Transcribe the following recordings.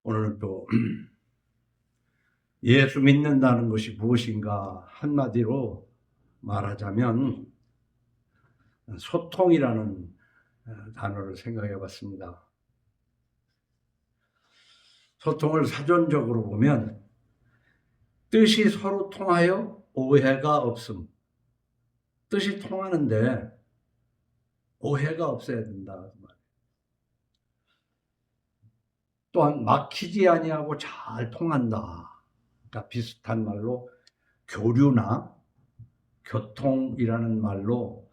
오늘은 또 예수 믿는다는 것이 무엇인가 한마디로 말하자면 소통이라는 단어를 생각해 봤습니다. 소통을 사전적으로 보면 뜻이 서로 통하여 오해가 없음. 뜻이 통하는데 오해가 없어야 된다. 또한 막히지 아니하고 잘 통한다. 그러니까 비슷한 말로 교류나 교통이라는 말로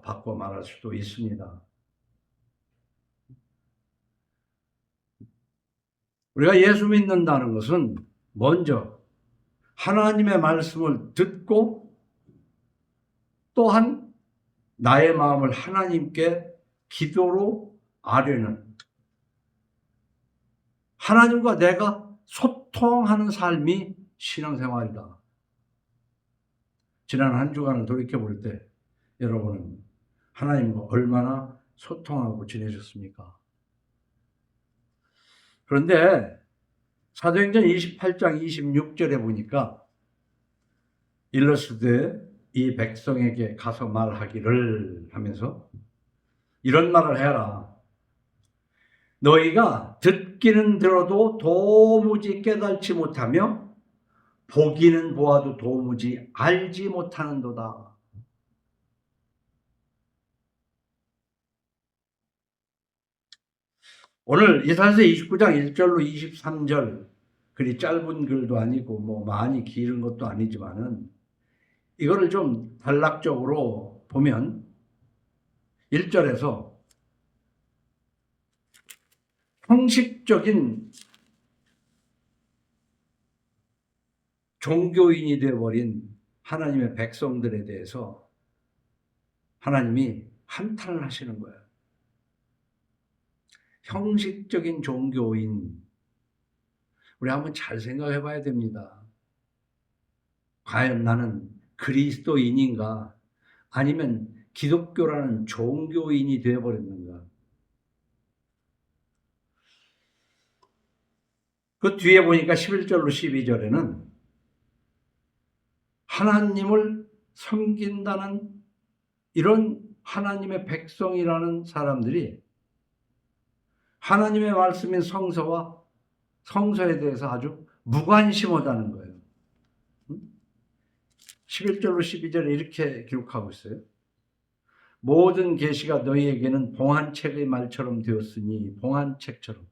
바꿔 말할 수도 있습니다. 우리가 예수 믿는다는 것은 먼저 하나님의 말씀을 듣고 또한 나의 마음을 하나님께 기도로 아뢰는 하나님과 내가 소통하는 삶이 신앙생활이다. 지난 한 주간을 돌이켜볼 때 여러분은 하나님과 얼마나 소통하고 지내셨습니까? 그런데 사도행전 28장 26절에 보니까 일러스되 이 백성에게 가서 말하기를 하면서 이런 말을 해라. 너희가 듣기는 들어도 도무지 깨달지 못하며 보기는 보아도 도무지 알지 못하는도다. 오늘 이사야서 29장 1절로 23절 그리 짧은 글도 아니고 뭐 많이 길은 것도 아니지만은 이거를 좀 단락적으로 보면 1절에서 형식적인 종교인이 되어버린 하나님의 백성들에 대해서 하나님이 한탄을 하시는 거예요. 형식적인 종교인. 우리 한번 잘 생각해 봐야 됩니다. 과연 나는 그리스도인인가? 아니면 기독교라는 종교인이 되어버렸는가? 그 뒤에 보니까 11절로 12절에는 하나님을 섬긴다는 이런 하나님의 백성이라는 사람들이 하나님의 말씀인 성서와 성서에 대해서 아주 무관심하다는 거예요. 11절로 12절에 이렇게 기록하고 있어요. 모든 계시가 너희에게는 봉한책의 말처럼 되었으니 봉한책처럼.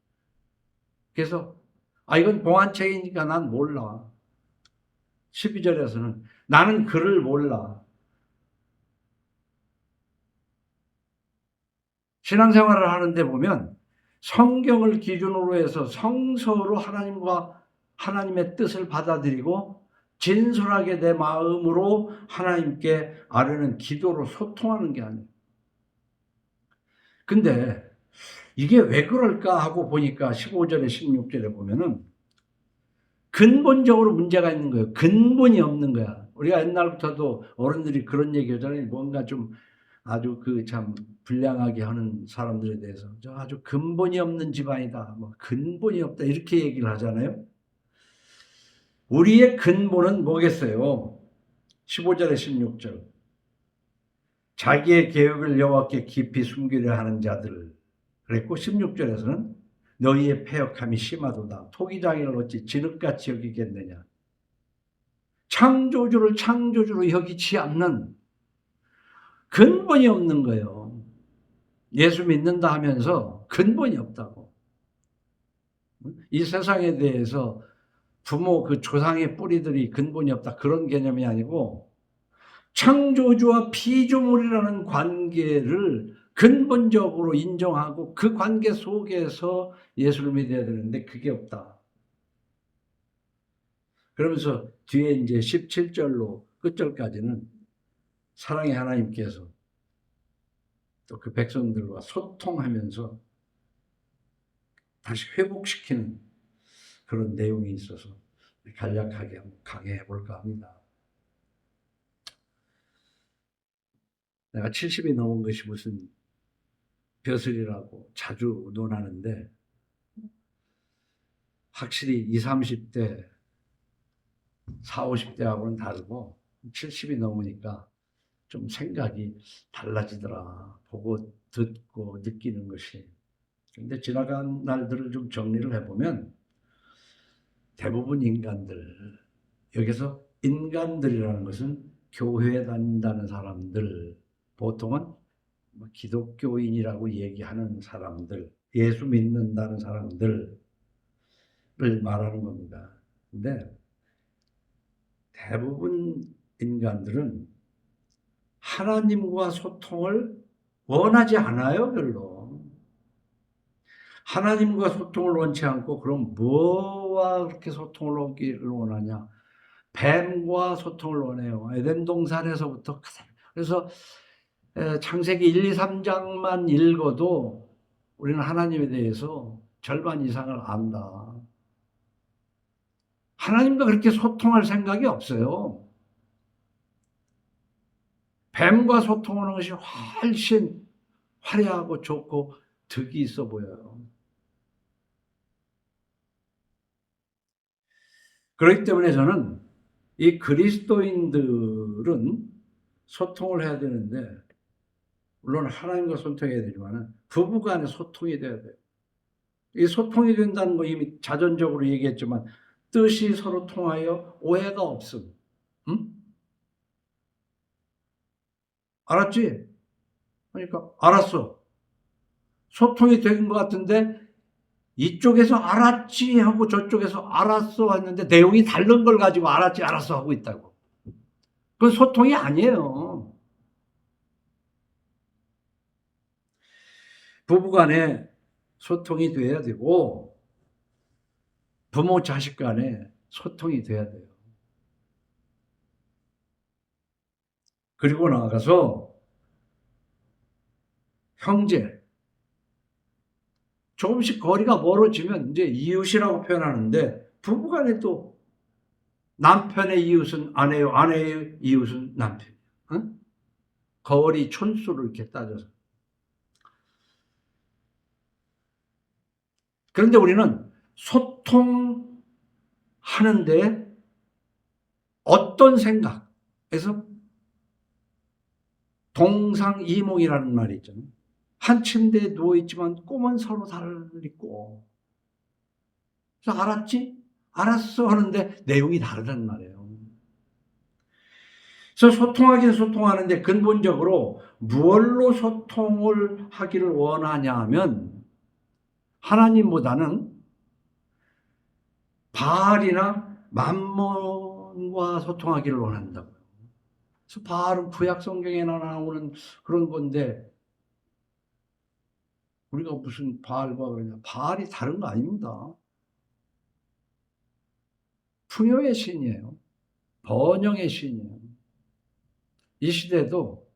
그래서 이건 봉한책이니까 난 몰라. 12절에서는 나는 글을 몰라. 신앙생활을 하는데 보면 성경을 기준으로 해서 성서로 하나님의 뜻을 받아들이고 진솔하게 내 마음으로 하나님께 아뢰는 기도로 소통하는 게 아니에요. 근데 이게 왜 그럴까 하고 보니까 15절에 16절에 보면은 근본적으로 문제가 있는 거예요. 근본이 없는 거야. 우리가 옛날부터도 어른들이 그런 얘기 하잖아요. 뭔가 좀 아주 참 불량하게 하는 사람들에 대해서 저 아주 근본이 없는 집안이다. 뭐 근본이 없다. 이렇게 얘기를 하잖아요. 우리의 근본은 뭐겠어요? 15절에 16절. 자기의 계획을 여호와께 깊이 숨기려 하는 자들. 그랬고 16절에서는 너희의 패역함이 심하도다. 토기장이를 어찌 진흙같이 여기겠느냐. 창조주를 창조주로 여기지 않는 근본이 없는 거예요. 예수 믿는다 하면서 근본이 없다고. 이 세상에 대해서 부모 조상의 뿌리들이 근본이 없다. 그런 개념이 아니고 창조주와 피조물이라는 관계를 근본적으로 인정하고 그 관계 속에서 예수를 믿어야 되는데 그게 없다. 그러면서 뒤에 이제 17절로 끝절까지는 사랑의 하나님께서 또 그 백성들과 소통하면서 다시 회복시키는 그런 내용이 있어서 간략하게 강해해 볼까 합니다. 내가 70이 넘은 것이 무슨 벼슬이라고 자주 논하는데 확실히 20, 30대, 40, 50대하고는 다르고 70이 넘으니까 좀 생각이 달라지더라. 보고 듣고 느끼는 것이. 근데 지나간 날들을 좀 정리를 해보면 대부분 인간들, 여기서 인간들이라는 것은 교회에 다닌다는 사람들, 보통은 기독교인이라고 얘기하는 사람들, 예수 믿는다는 사람들을 말하는 겁니다. 근데 대부분 인간들은 하나님과 소통을 원하지 않아요, 별로. 하나님과 소통을 원치 않고 그럼 뭐와 그렇게 소통을 원하냐? 뱀과 소통을 원해요. 에덴 동산에서부터. 그래서 창세기 1, 2, 3장만 읽어도 우리는 하나님에 대해서 절반 이상을 안다. 하나님과 그렇게 소통할 생각이 없어요. 뱀과 소통하는 것이 훨씬 화려하고 좋고 득이 있어 보여요. 그렇기 때문에 저는 이 그리스도인들은 소통을 해야 되는데, 물론 하나님과 소통해야 되지만 부부간에 소통이 돼야 돼요. 이 소통이 된다는 거 이미 자전적으로 얘기했지만 뜻이 서로 통하여 오해가 없음. 응? 알았지? 그러니까 알았어. 소통이 된 것 같은데 이쪽에서 알았지 하고 저쪽에서 알았어 했는데 내용이 다른 걸 가지고 알았지 알았어 하고 있다고. 그건 소통이 아니에요. 부부간에 소통이 돼야 되고 부모 자식 간에 소통이 돼야 돼요. 그리고 나아가서 형제, 조금씩 거리가 멀어지면 이제 이웃이라고 표현하는데 부부간에 또 남편의 이웃은 아내요, 아내의 이웃은 남편이에요. 응? 거리 촌수를 이렇게 따져서. 그런데 우리는 소통하는데 어떤 생각에서 동상이몽이라는 말이 있잖아요. 한 침대에 누워있지만 꿈은 서로 다르고. 그래서 알았지? 알았어 하는데 내용이 다르단 말이에요. 그래서 소통하긴 소통하는데 근본적으로 무엇로 소통을 하기를 원하냐 하면 하나님보다는 바알이나 만몬과 소통하기를 원한다고요. 그래서 바알은 구약 성경에나 나오는 그런 건데 우리가 무슨 바알과 그러냐. 바알이 다른 거 아닙니다. 풍요의 신이에요. 번영의 신이에요. 이 시대도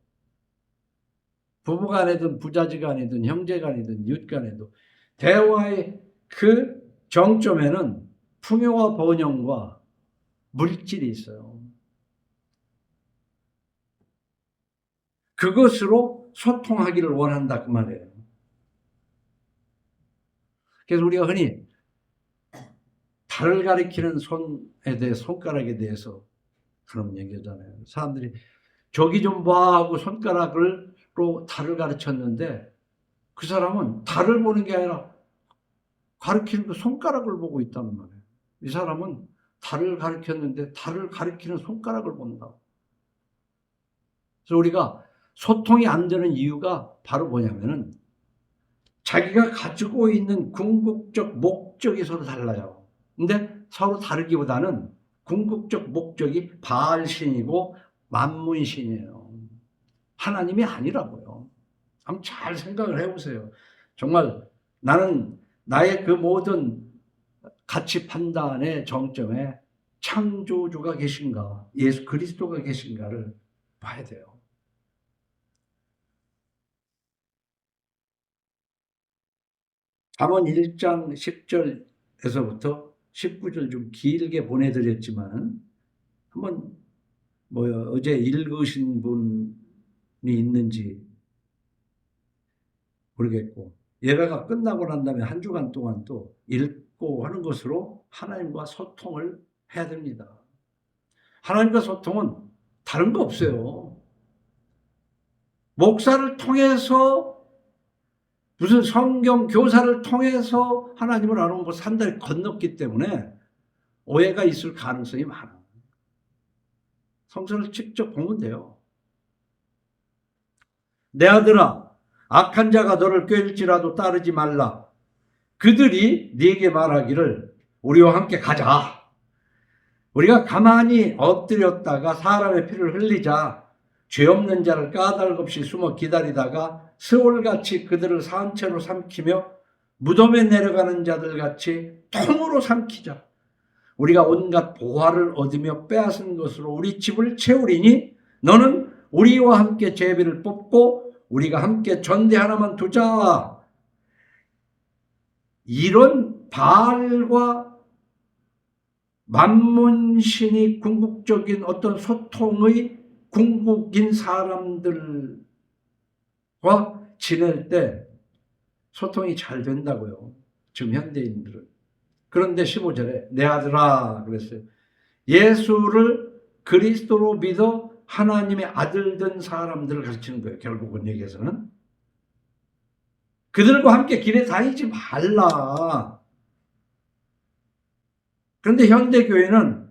부부간이든 부자지간이든 형제간이든 이웃간에도 대화의 그 정점에는 풍요와 번영과 물질이 있어요. 그것으로 소통하기를 원한다 그 말이에요. 그래서 우리가 흔히 달을 가리키는 손에 대해 손가락에 대해서 그런 얘기하잖아요. 사람들이 저기 좀 봐 하고 손가락으로 달을 가르쳤는데 그 사람은 달을 보는 게 아니라 가르치는 그 손가락을 보고 있단 말이에요. 이 사람은 달을 가르쳤는데 달을 가리키는 손가락을 본다. 그래서 우리가 소통이 안 되는 이유가 바로 뭐냐면은 자기가 가지고 있는 궁극적 목적이 서로 달라요. 근데 서로 다르기보다는 궁극적 목적이 바알신이고 만문신이에요. 하나님이 아니라고요. 한번 잘 생각을 해보세요. 정말 나는 나의 그 모든 가치 판단의 정점에 창조주가 계신가, 예수 그리스도가 계신가를 봐야 돼요. 잠언 1장 10절에서부터 19절 좀 길게 보내드렸지만 한번 어제 읽으신 분이 있는지 모르겠고 예배가 끝나고 난 다음에 한 주간 동안 또 듣고 하는 것으로 하나님과 소통을 해야 됩니다. 하나님과 소통은 다른 거 없어요. 목사를 통해서 무슨 성경 교사를 통해서 하나님을 알아보면 뭐 산다리 건넜기 때문에 오해가 있을 가능성이 많아. 성서를 직접 보면 돼요. 내 아들아, 악한 자가 너를 꾀일지라도 따르지 말라. 그들이 네게 말하기를 우리와 함께 가자. 우리가 가만히 엎드렸다가 사람의 피를 흘리자. 죄 없는 자를 까닭없이 숨어 기다리다가 스올같이 그들을 산채로 삼키며 무덤에 내려가는 자들같이 통으로 삼키자. 우리가 온갖 보화를 얻으며 빼앗은 것으로 우리 집을 채우리니 너는 우리와 함께 제비를 뽑고 우리가 함께 전대 하나만 두자. 이런 바알과 만문신이 궁극적인 어떤 소통의 궁극인 사람들과 지낼 때 소통이 잘 된다고요. 지금 현대인들은. 그런데 15절에 내 아들아 그랬어요. 예수를 그리스도로 믿어 하나님의 아들 된 사람들을 가르치는 거예요. 결국은 여기에서는. 그들과 함께 길에 다니지 말라. 그런데 현대교회는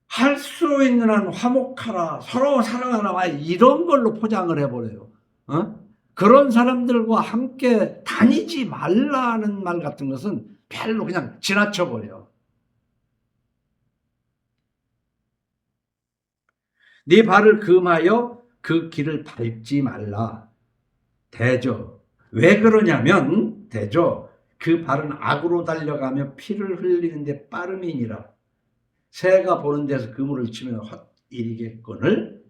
할 수 있는 한 화목하라, 서로 사랑하라, 이런 걸로 포장을 해버려요. 그런 사람들과 함께 다니지 말라는 말 같은 것은 별로 그냥 지나쳐버려. 네 발을 금하여 그 길을 밟지 말라. 대저. 왜 그러냐면 대저. 그 발은 악으로 달려가며 피를 흘리는데 빠름이니라. 새가 보는 데서 그물을 치면 헛일이겠거늘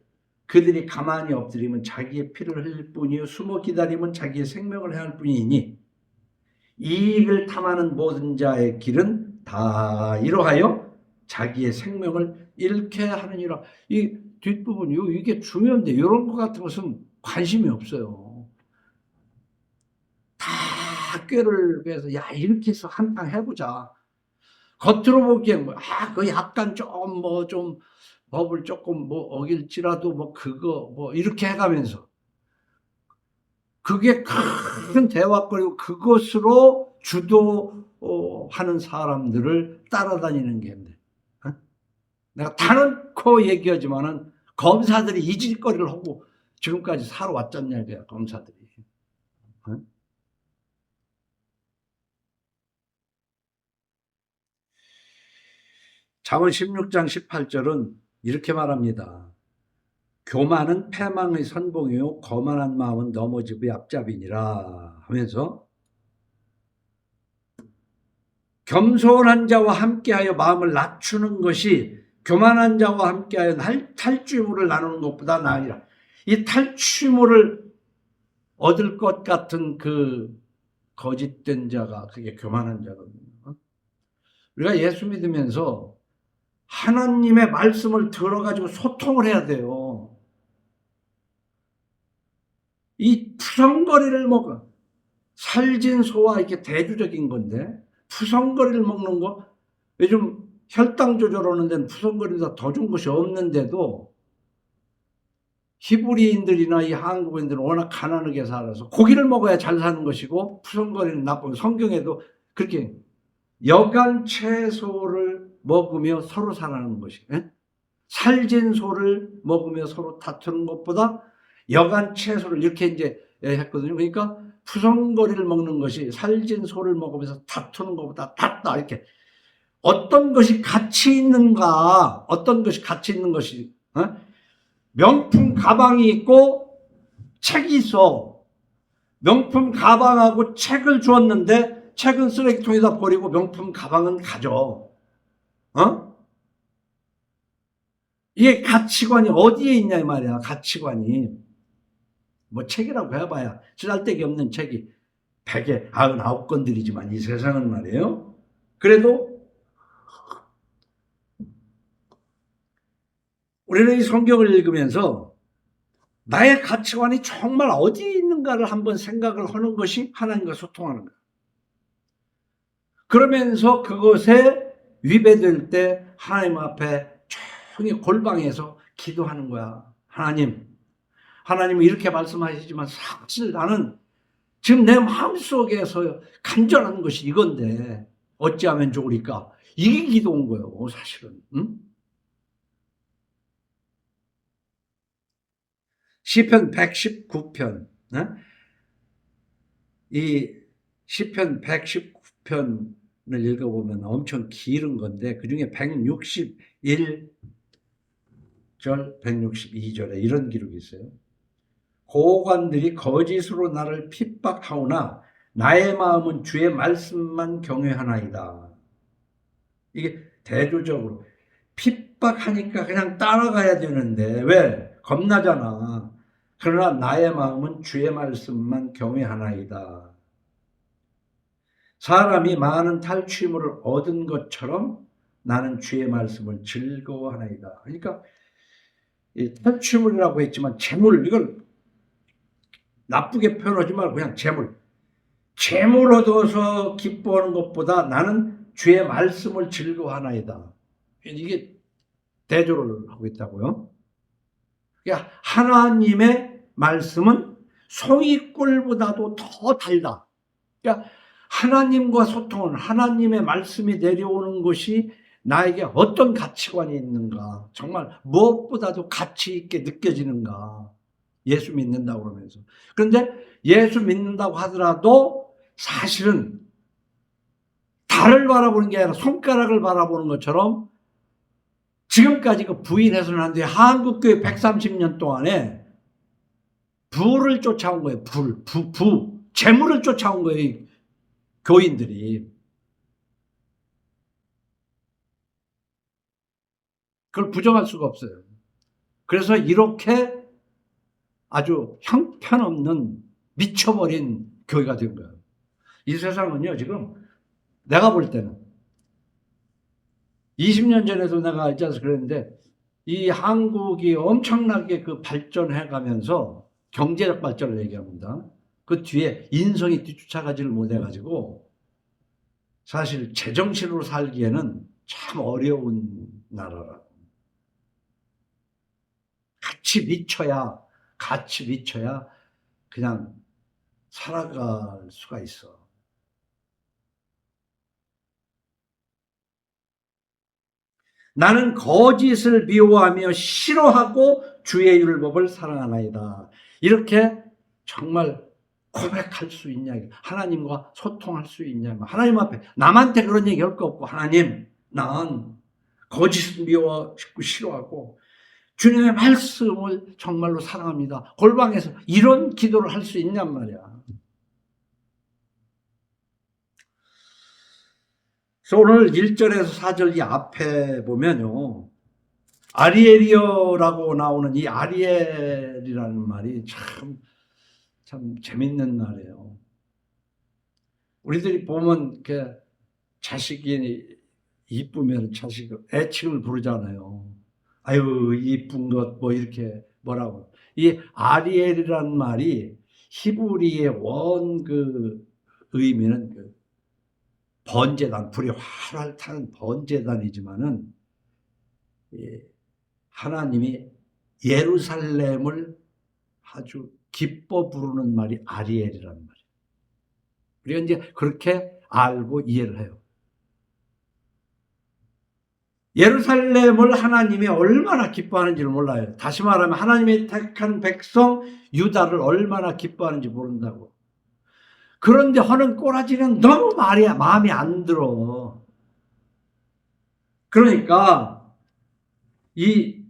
그들이 가만히 엎드리면 자기의 피를 흘릴 뿐이요 숨어 기다리면 자기의 생명을 해할 뿐이니 이익을 탐하는 모든 자의 길은 다 이러하여 자기의 생명을 잃게 하느니라. 이 뒷부분 이게 중요한데 이런 것 같은 것은 관심이 없어요. 다 꾀를 해서 야 이렇게 해서 한탕 해보자. 겉으로 보기엔 그 약간 좀 법을 조금 어길지라도 그거 이렇게 해가면서 그게 큰 대화거리고 그것으로 주도하는 사람들을 따라다니는 게 있네. 내가 단언코 얘기하지만은 검사들이 이 짓거리를 하고 지금까지 살아왔잖냐 이거야 검사들이. 잠언 16장 18절은 이렇게 말합니다. 교만은 패망의 선봉이요 거만한 마음은 넘어짐의 앞잡이니라 하면서 겸손한 자와 함께하여 마음을 낮추는 것이 교만한 자와 함께하여 탈취물을 나누는 것보다 나으리라. 이 탈취물을 얻을 것 같은 그 거짓된 자가 그게 교만한 자거든요. 우리가 예수 믿으면서 하나님의 말씀을 들어가지고 소통을 해야 돼요. 이 푸성거리를 먹어. 살진 소와 이렇게 대조적인 건데 푸성거리를 먹는 거 요즘 혈당 조절하는 데는 푸성거리보다 더 좋은 것이 없는데도 히브리인들이나 이 한국인들은 워낙 가난하게 살아서 고기를 먹어야 잘 사는 것이고 푸성거리는 나쁜 성경에도 그렇게 여간 채소를 먹으며 서로 살아가는 것이 살진 소를 먹으며 서로 다투는 것보다 여간 채소를 이렇게 이제 했거든요. 그러니까 푸성거리를 먹는 것이 살진 소를 먹으면서 다투는 것보다 낫다 이렇게. 어떤 것이 가치 있는가? 어떤 것이 가치 있는 것이 명품 가방이 있고 책이 있어. 명품 가방하고 책을 주었는데 책은 쓰레기통에다 버리고 명품 가방은 가져. 이게 가치관이 어디에 있냐 이 말이야. 가치관이. 뭐 책이라고 해봐야 쓰잘데기 없는 책이 100에 99권들이지만 이 세상은 말이에요. 그래도 우리는 이 성경을 읽으면서 나의 가치관이 정말 어디에 있는가를 한번 생각을 하는 것이 하나님과 소통하는 거야. 그러면서 그것에 위배될 때 하나님 앞에 조용히 골방에서 기도하는 거야. 하나님은 이렇게 말씀하시지만 사실 나는 지금 내 마음속에서 간절한 것이 이건데 어찌하면 좋으리까? 이게 기도인 거예요, 사실은. 응? 시편 119편. 이 시편 119편을 읽어보면 엄청 길은 건데 그중에 161절, 162절에 이런 기록이 있어요. 고관들이 거짓으로 나를 핍박하오나 나의 마음은 주의 말씀만 경외하나이다. 이게 대조적으로 핍박하니까 그냥 따라가야 되는데 왜? 겁나잖아. 그러나 나의 마음은 주의 말씀만 경외하나이다. 사람이 많은 탈취물을 얻은 것처럼 나는 주의 말씀을 즐거워하나이다. 그러니까 이 탈취물이라고 했지만 재물, 이걸 나쁘게 표현하지 말고 그냥 재물 얻어서 기뻐하는 것보다 나는 주의 말씀을 즐거워하나이다. 이게 대조를 하고 있다고요. 그러니까 하나님의 말씀은 송이꿀보다도 더 달다. 그러니까 하나님과 소통은 하나님의 말씀이 내려오는 것이 나에게 어떤 가치관이 있는가, 정말 무엇보다도 가치 있게 느껴지는가. 예수 믿는다고 그러면서. 그런데 예수 믿는다고 하더라도 사실은 달을 바라보는 게 아니라 손가락을 바라보는 것처럼 지금까지 그 부인해서는 안 돼. 한국교회 130년 동안에 부를 쫓아온 거예요. 재물을 쫓아온 거예요. 교인들이. 그걸 부정할 수가 없어요. 그래서 이렇게 아주 형편없는 미쳐버린 교회가 된 거예요. 이 세상은요, 지금 내가 볼 때는 20년 전에도 내가 있자서 그랬는데 이 한국이 엄청나게 그 발전해 가면서 경제적 발전을 얘기합니다. 그 뒤에 인성이 뒤쫓아가지를 못해가지고 사실 제정신으로 살기에는 참 어려운 나라라. 같이 미쳐야 그냥 살아갈 수가 있어. 나는 거짓을 미워하며 싫어하고 주의 율법을 사랑하나이다. 이렇게 정말 고백할 수 있냐, 하나님과 소통할 수 있냐, 하나님 앞에 남한테 그런 얘기 할 거 없고, 하나님, 난 거짓을 미워하고 싫어하고 주님의 말씀을 정말로 사랑합니다. 골방에서 이런 기도를 할 수 있냔 말이야. 그래서 오늘 1절에서 4절 이 앞에 보면요, 아리엘이여라고 나오는 이 아리엘이라는 말이 참 재밌는 말이에요. 우리들이 보면 이렇게 자식이 이쁘면 자식 애칭을 부르잖아요. 아유, 이쁜 것, 뭐 이렇게 뭐라고. 이 아리엘이라는 말이 히브리의 원 그 의미는 그 번제단, 불이 활활 타는 번제단이지만은 하나님이 예루살렘을 아주 기뻐 부르는 말이 아리엘이라는 말이에요. 우리가 이제 그렇게 알고 이해를 해요. 예루살렘을 하나님이 얼마나 기뻐하는지를 몰라요. 다시 말하면 하나님의 택한 백성 유다를 얼마나 기뻐하는지 모른다고. 그런데 하는 꼬라지는 너무 마음이 안 들어. 그러니까 이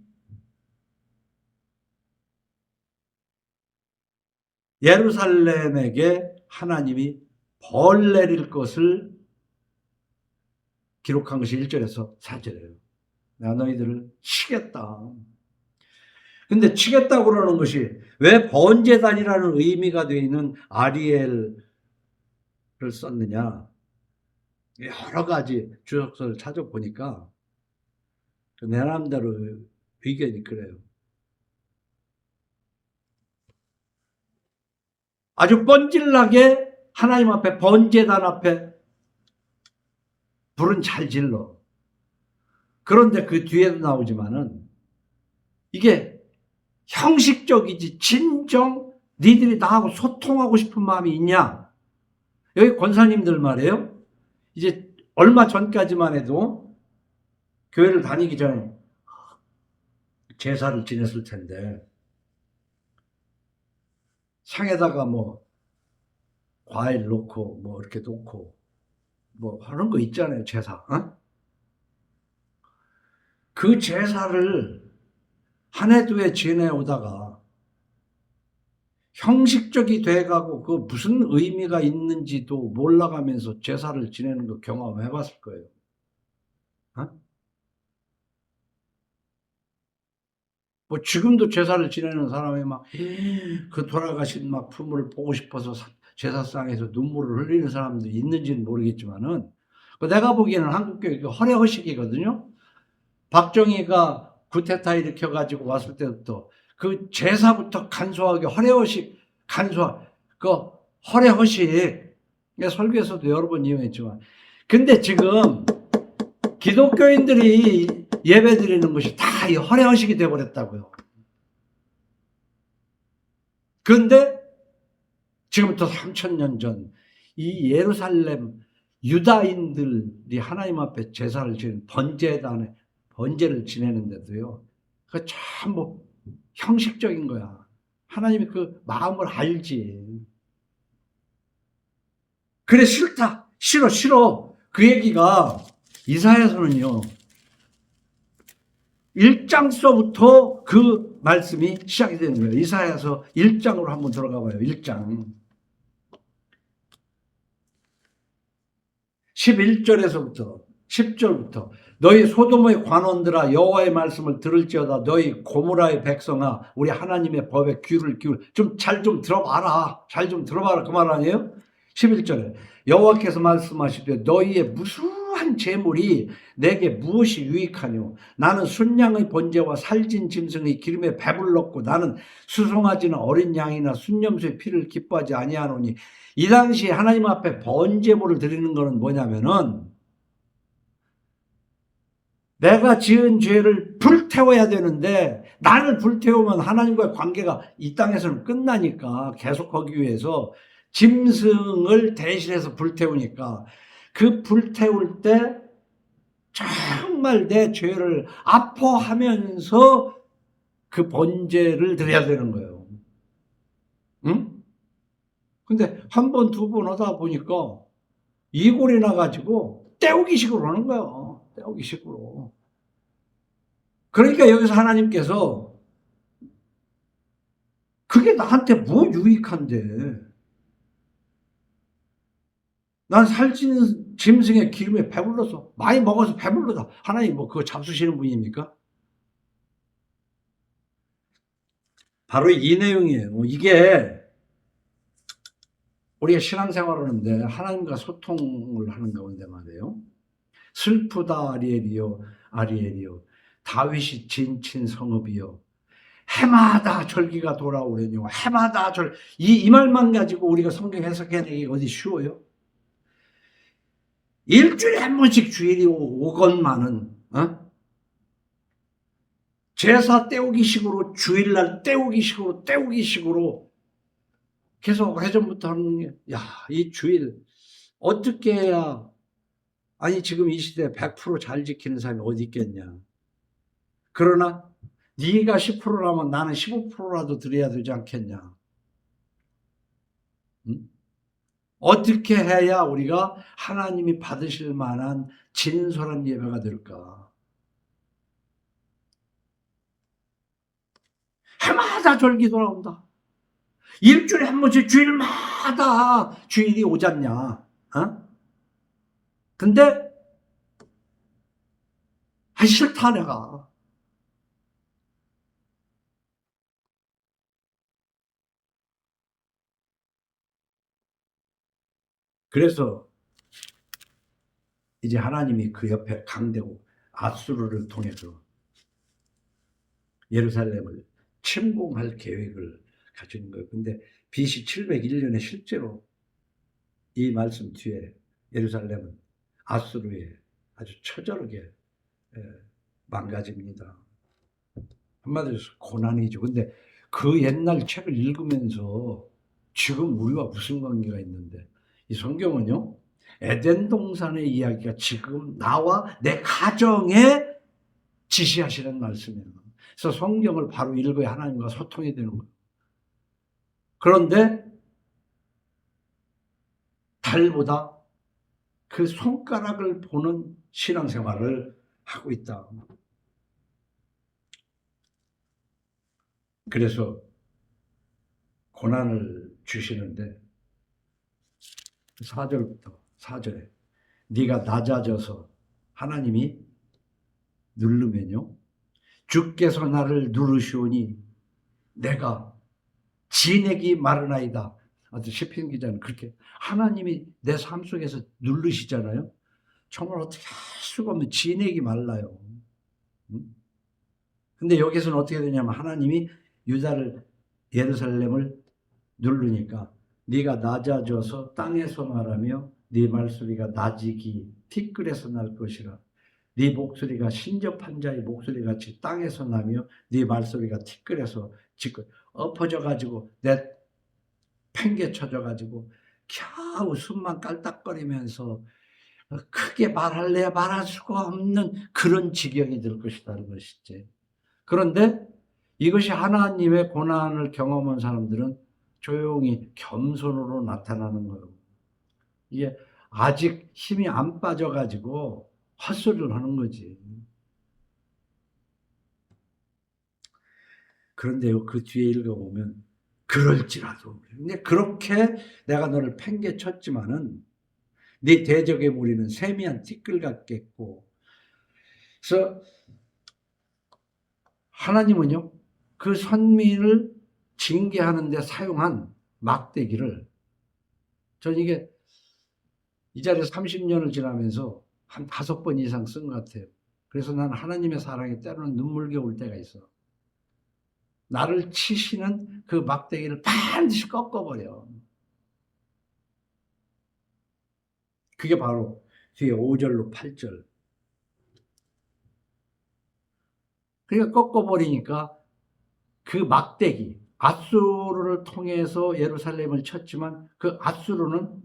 예루살렘에게 하나님이 벌 내릴 것을 기록한 것이 1절에서 4절이에요. 내가 너희들을 치겠다. 근데 치겠다고 그러는 것이 왜 번제단이라는 의미가 되어 있는 아리엘을 썼느냐. 여러 가지 주석서를 찾아보니까 내 나름대로 의견이 그래요. 아주 뻔질나게 하나님 앞에 번제단 앞에 불은 잘 질러. 그런데 그 뒤에도 나오지만은 이게 형식적이지 진정 니들이 나하고 소통하고 싶은 마음이 있냐? 여기 권사님들 말이에요. 이제 얼마 전까지만 해도 교회를 다니기 전에 제사를 지냈을 텐데 상에다가 뭐 과일 넣고 뭐 이렇게 놓고 뭐 하는 거 있잖아요. 제사. 어? 그 제사를 한 해 두 해 지내오다가 형식적이 돼가고 그 무슨 의미가 있는지도 몰라가면서 제사를 지내는 거 경험해 봤을 거예요. 어? 뭐 지금도 제사를 지내는 사람이 막 그 돌아가신 막 부모를 보고 싶어서 제사상에서 눈물을 흘리는 사람도 있는지는 모르겠지만은 내가 보기에는 한국교회 허례허식이거든요. 박정희가 쿠데타 일으켜가지고 왔을 때부터 그 제사부터 간소하게 허례허식 간소하 그 허례허식 설교에서도 여러 번 이용했지만 근데 지금 기독교인들이 예배 드리는 것이 다 이 허례허식이 되어버렸다고요. 그런데 지금부터 3000년 전 이 예루살렘 유다인들이 하나님 앞에 제사를 지내는 번제를 지내는데도요. 그 전부 형식적인 거야. 하나님이 그 마음을 알지. 그래 싫다. 싫어. 그 얘기가 이사야서는요. 1장서부터 그 말씀이 시작이 되는 거예요. 이사야서 1장으로 한번 들어가 봐요. 1장. 11절에서부터 10절부터 너희 소돔의 관원들아 여호와의 말씀을 들을지어다 너희 고모라의 백성아 우리 하나님의 법에 귀를 기울 잘 좀 들어봐라. 잘 좀 들어봐라. 그 말 아니에요? 11절에 여호와께서 말씀하시되 너희의 무수한 재물이 내게 무엇이 유익하뇨 나는 순양의 번제와 살진 짐승의 기름에 배불렀고 나는 수송아지나 어린 양이나 순념수의 피를 기뻐하지 아니하노니 이 당시에 하나님 앞에 번제물을 드리는 것은 뭐냐면은 내가 지은 죄를 불태워야 되는데 나를 불태우면 하나님과의 관계가 이 땅에서는 끝나니까 계속 하기 위해서 짐승을 대신해서 불태우니까 그 불태울 때 정말 내 죄를 아파하면서 그 번제를 드려야 되는 거예요. 응? 근데 한 번, 두 번 하다 보니까 이골이 나가지고 때우기식으로 하는 거야. 때우기식으로. 그러니까 여기서 하나님께서 그게 나한테 뭐 유익한데 난 살찌는 짐승의 기름에 배불러서 많이 먹어서 배불러다. 하나님 뭐 그거 잡수시는 분입니까? 바로 이 내용이에요. 이게 우리가 신앙생활을 하는데 하나님과 소통을 하는 가운데 말이에요. 슬프다 아리엘이요 다윗이 진친 성읍이요 해마다 절기가 돌아오려니와 해마다 이 말만 가지고 우리가 성경 해석해내기 어디 쉬워요? 일주일에 한 번씩 주일이 오건만은 제사 때우기식으로 주일날 때우기식으로 계속 회전부터 하는 게 이 주일 어떻게 해야 아니 지금 이 시대에 100% 잘 지키는 사람이 어디 있겠냐. 그러나 네가 10%라면 나는 15%라도 드려야 되지 않겠냐. 응? 어떻게 해야 우리가 하나님이 받으실 만한 진솔한 예배가 될까? 해마다 절기 돌아온다. 일주일에 한 번씩 주일마다 주일이 오잖냐. 어? 근데 싫다 내가. 그래서 이제 하나님이 그 옆에 강대국 아수르를 통해서 예루살렘을 침공할 계획을 가지는 거예요. 근데 BC 701년에 실제로 이 말씀 뒤에 예루살렘은 아수르의 아주 처절하게 망가집니다. 한마디로 고난이죠. 근데 그 옛날 책을 읽으면서 지금 우리와 무슨 관계가 있는데, 이 성경은요, 에덴 동산의 이야기가 지금 나와 내 가정에 지시하시는 말씀이에요. 그래서 성경을 바로 읽어야 하나님과 소통이 되는 거예요. 그런데 달보다 그 손가락을 보는 신앙생활을 하고 있다. 그래서 고난을 주시는데 4절에 네가 낮아져서 하나님이 누르면요, 주께서 나를 누르시오니 내가 지내기 마르나이다. 아주 시편 기자는 그렇게 하나님이 내 삶 속에서 누르시잖아요. 정말 어떻게 할 수가 없는, 지내기 말라요. 근데 여기서는 어떻게 되냐면 하나님이 유다를, 예루살렘을 누르니까 네가 낮아져서 땅에서 말하며 네 말소리가 낮이기 티끌에서 날 것이라. 네 목소리가 신접한 자의 목소리같이 땅에서 나며 네 말소리가 티끌에서 엎어져 가지고 내 팽개쳐져 가지고 겨우 숨만 깔딱거리면서 크게 말할래야 말할 수가 없는 그런 지경이 될 것이라는 것이지. 그런데 이것이 하나님의 고난을 경험한 사람들은 조용히 겸손으로 나타나는 거예요. 이게 아직 힘이 안 빠져가지고 헛소리를 하는 거지. 그런데요, 그 뒤에 읽어보면 그럴지라도, 근데 그렇게 내가 너를 팽개쳤지만은 네 대적의 무리는 세미한 티끌 같겠고. 그래서 하나님은요, 그 선민을 징계하는 데 사용한 막대기를, 전 이게 이 자리에서 30년을 지나면서 한 5번 이상 쓴 것 같아요. 그래서 난 하나님의 사랑이 때로는 눈물겨울 때가 있어. 나를 치시는 그 막대기를 반드시 꺾어버려. 그게 바로 뒤에 5절로 8절. 그러니까 꺾어버리니까 그 막대기, 앗수르를 통해서 예루살렘을 쳤지만 그 앗수르는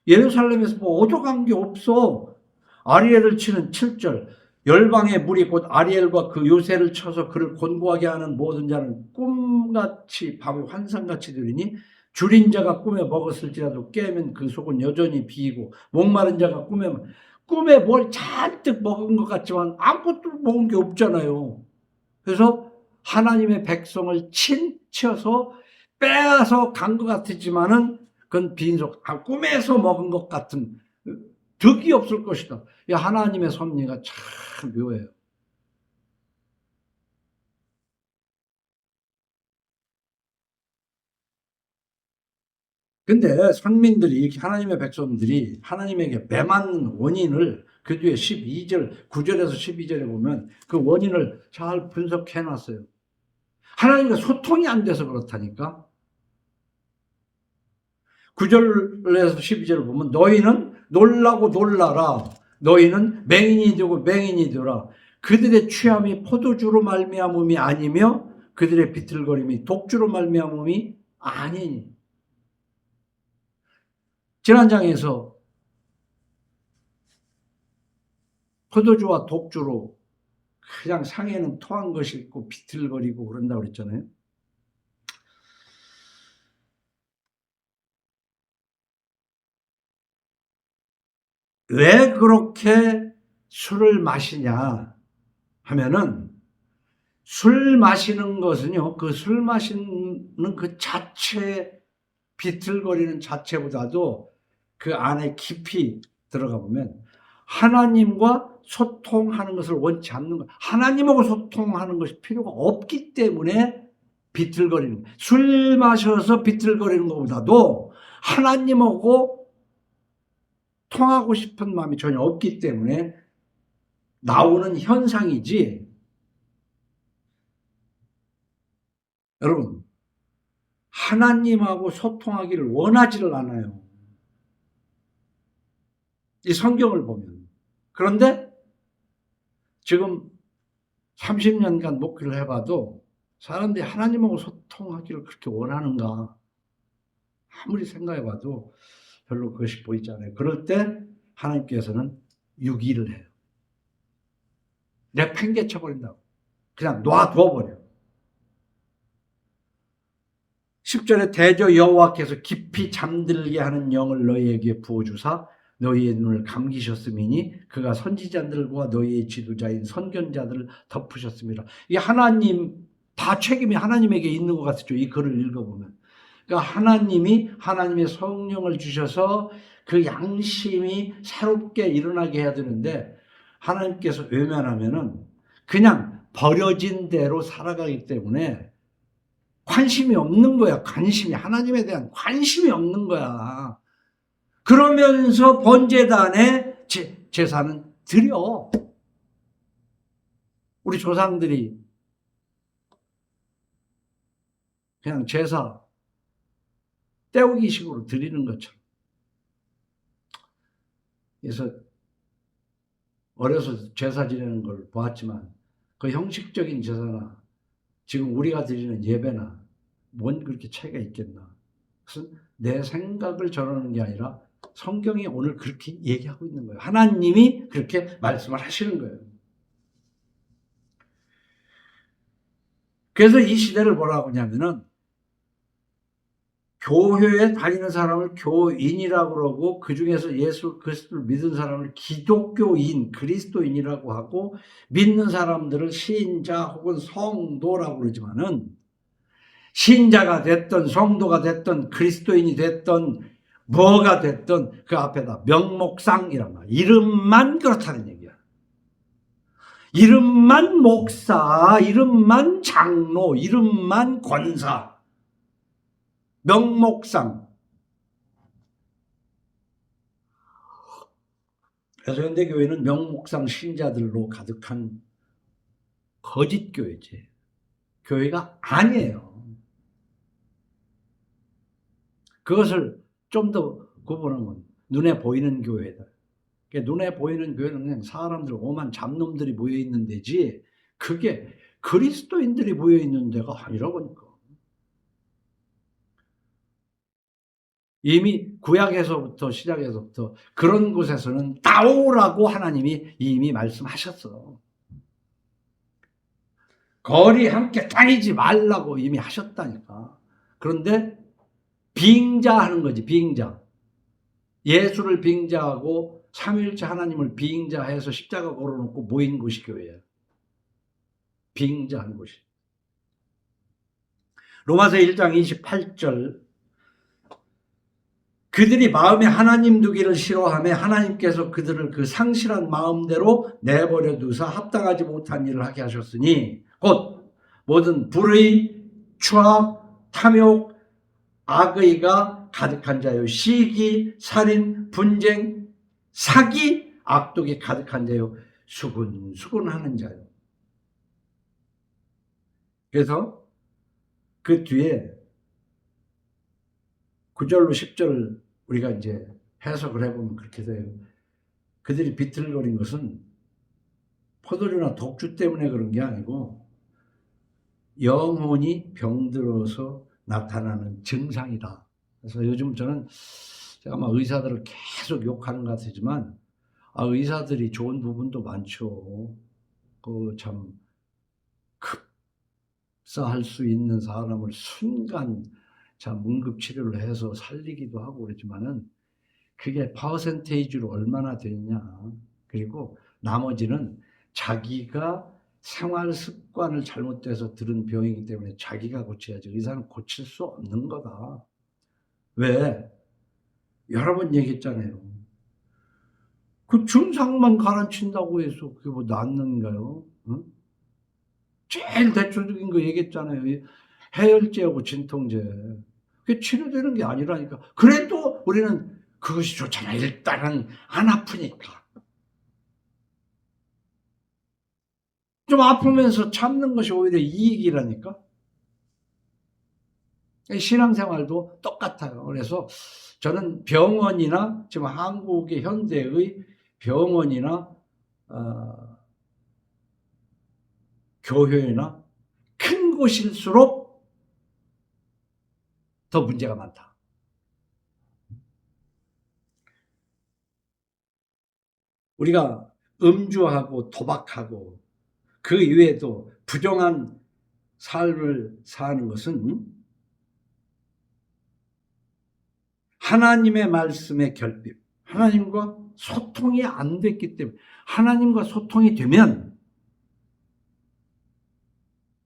예루살렘에서 뭐 오죽한 게 없어. 아리엘을 치는 7절. 열방의 무리 곧 아리엘과 그 요새를 쳐서 그를 곤고하게 하는 모든 자는 꿈같이 밤에 환상같이 들으니 줄인 자가 꿈에 먹었을지라도 깨면 그 속은 여전히 비이고 목마른 자가 꿈에 뭘 잔뜩 먹은 것 같지만 아무것도 먹은 게 없잖아요. 그래서 하나님의 백성을 치어서 빼앗아 간 것 같았지만은 그건 빈속, 꿈에서 먹은 것 같은, 득이 없을 것이다. 이 하나님의 섭리가 참 묘해요. 근데 선민들이, 이렇게 하나님의 백성들이 하나님에게 매맞는 원인을 그 뒤에 12절, 9절에서 12절에 보면 그 원인을 잘 분석해 놨어요. 하나님과 소통이 안 돼서 그렇다니까. 9절에서 12절을 보면 너희는 놀라고 놀라라. 너희는 맹인이 되고 맹인이 되라. 그들의 취함이 포도주로 말미암음이 아니며 그들의 비틀거림이 독주로 말미암음이 아니니. 지난 장에서 포도주와 독주로 그냥 상에는 토한 것이 있고 비틀거리고 그런다고 그랬잖아요. 왜 그렇게 술을 마시냐 하면은, 술 마시는 것은요, 그 술 마시는 그 자체, 비틀거리는 자체보다도 그 안에 깊이 들어가 보면 하나님과 소통하는 것을 원치 않는 것, 하나님하고 소통하는 것이 필요가 없기 때문에 비틀거리는, 술 마셔서 비틀거리는 것보다도 하나님하고 통하고 싶은 마음이 전혀 없기 때문에 나오는 현상이지. 여러분, 하나님하고 소통하기를 원하지를 않아요. 이 성경을 보면 그런데 지금 30년간 목회를 해봐도 사람들이 하나님하고 소통하기를 그렇게 원하는가? 아무리 생각해봐도 별로 그것이 보이지 않아요. 그럴 때 하나님께서는 유기를 해요. 내팽개쳐버린다고. 그냥 놔둬버려. 10절에 대저 여호와께서 깊이 잠들게 하는 영을 너희에게 부어주사 너희의 눈을 감기셨음이니 그가 선지자들과 너희의 지도자인 선견자들을 덮으셨습니다. 이 하나님 다 책임이 하나님에게 있는 것 같죠. 이 글을 읽어보면. 그러니까 하나님이 하나님의 성령을 주셔서 그 양심이 새롭게 일어나게 해야 되는데 하나님께서 외면하면은 그냥 버려진 대로 살아가기 때문에 관심이 없는 거야. 관심이 하나님에 대한 관심이 없는 거야. 그러면서 번제단에 제사는 드려. 우리 조상들이 그냥 제사 때우기식으로 드리는 것처럼. 그래서 어려서 제사 지내는 걸 보았지만 그 형식적인 제사나 지금 우리가 드리는 예배나 뭔 그렇게 차이가 있겠나. 그것은 내 생각을 전하는 게 아니라 성경이 오늘 그렇게 얘기하고 있는 거예요. 하나님이 그렇게 말씀을 하시는 거예요. 그래서 이 시대를 뭐라고 하냐면은 교회에 다니는 사람을 교인이라고 그러고 그 중에서 예수 그리스도를 믿은 사람을 기독교인, 그리스도인이라고 하고 믿는 사람들을 신자 혹은 성도라고 그러지만은 신자가 됐든 성도가 됐든 그리스도인이 됐든 뭐가 됐든 그 앞에다 명목상이란 말, 이름만 그렇다는 얘기야. 이름만 목사, 이름만 장로, 이름만 권사, 명목상. 그래서 현대교회는 명목상 신자들로 가득한 거짓 교회지. 교회가 아니에요. 그것을 좀 더 구분하면 눈에 보이는 교회다. 눈에 보이는 교회는 그냥 사람들, 오만 잡놈들이 모여있는 데지 그게 그리스도인들이 모여있는 데가 아니라고 하니까. 이미 구약에서부터 시작해서부터 그런 곳에서는 나오라고 하나님이 이미 말씀하셨어. 거리 함께 다니지 말라고 이미 하셨다니까. 그런데 빙자하는 거지, 빙자. 예수를 빙자하고 삼위일체 하나님을 빙자해서 십자가 걸어놓고 모인 곳이 교회예요. 빙자하는 곳이. 로마서 1장 28절 그들이 마음에 하나님 두기를 싫어하며 하나님께서 그들을 그 상실한 마음대로 내버려 두사 합당하지 못한 일을 하게 하셨으니 곧 모든 불의, 추악, 탐욕, 악의가 가득한 자요 시기, 살인, 분쟁, 사기, 악독이 가득한 자요 수군수군하는 자요. 그래서 그 뒤에 9절로 10절을 우리가 이제 해석을 해보면 그렇게 돼요. 그들이 비틀거린 것은 포도주나 독주 때문에 그런 게 아니고 영혼이 병들어서 나타나는 증상이다. 그래서 요즘 저는 제가 막 의사들을 계속 욕하는 것 같지만 의사들이 좋은 부분도 많죠. 그 참 급사할 수 있는 사람을 순간 참 응급치료를 해서 살리기도 하고 그러지만은 그게 퍼센테이지로 얼마나 되느냐. 그리고 나머지는 자기가 생활 습관을 잘못돼서 들은 병이기 때문에 자기가 고쳐야지 의사는 고칠 수 없는 거다. 왜? 여러 번 얘기했잖아요. 그 증상만 가라앉힌다고 해서 그게 뭐 낫는가요? 응? 제일 대표적인 거 얘기했잖아요. 해열제하고 진통제. 그게 치료되는 게 아니라니까. 그래도 우리는 그것이 좋잖아. 일단은 안 아프니까. 좀 아프면서 참는 것이 오히려 이익이라니까. 신앙생활도 똑같아요. 그래서 저는 병원이나 지금 한국의 현대의 병원이나 어, 교회나 큰 곳일수록 더 문제가 많다. 우리가 음주하고 도박하고 그 이외에도 부정한 삶을 사는 것은 하나님의 말씀의 결핍, 하나님과 소통이 안 됐기 때문에, 하나님과 소통이 되면,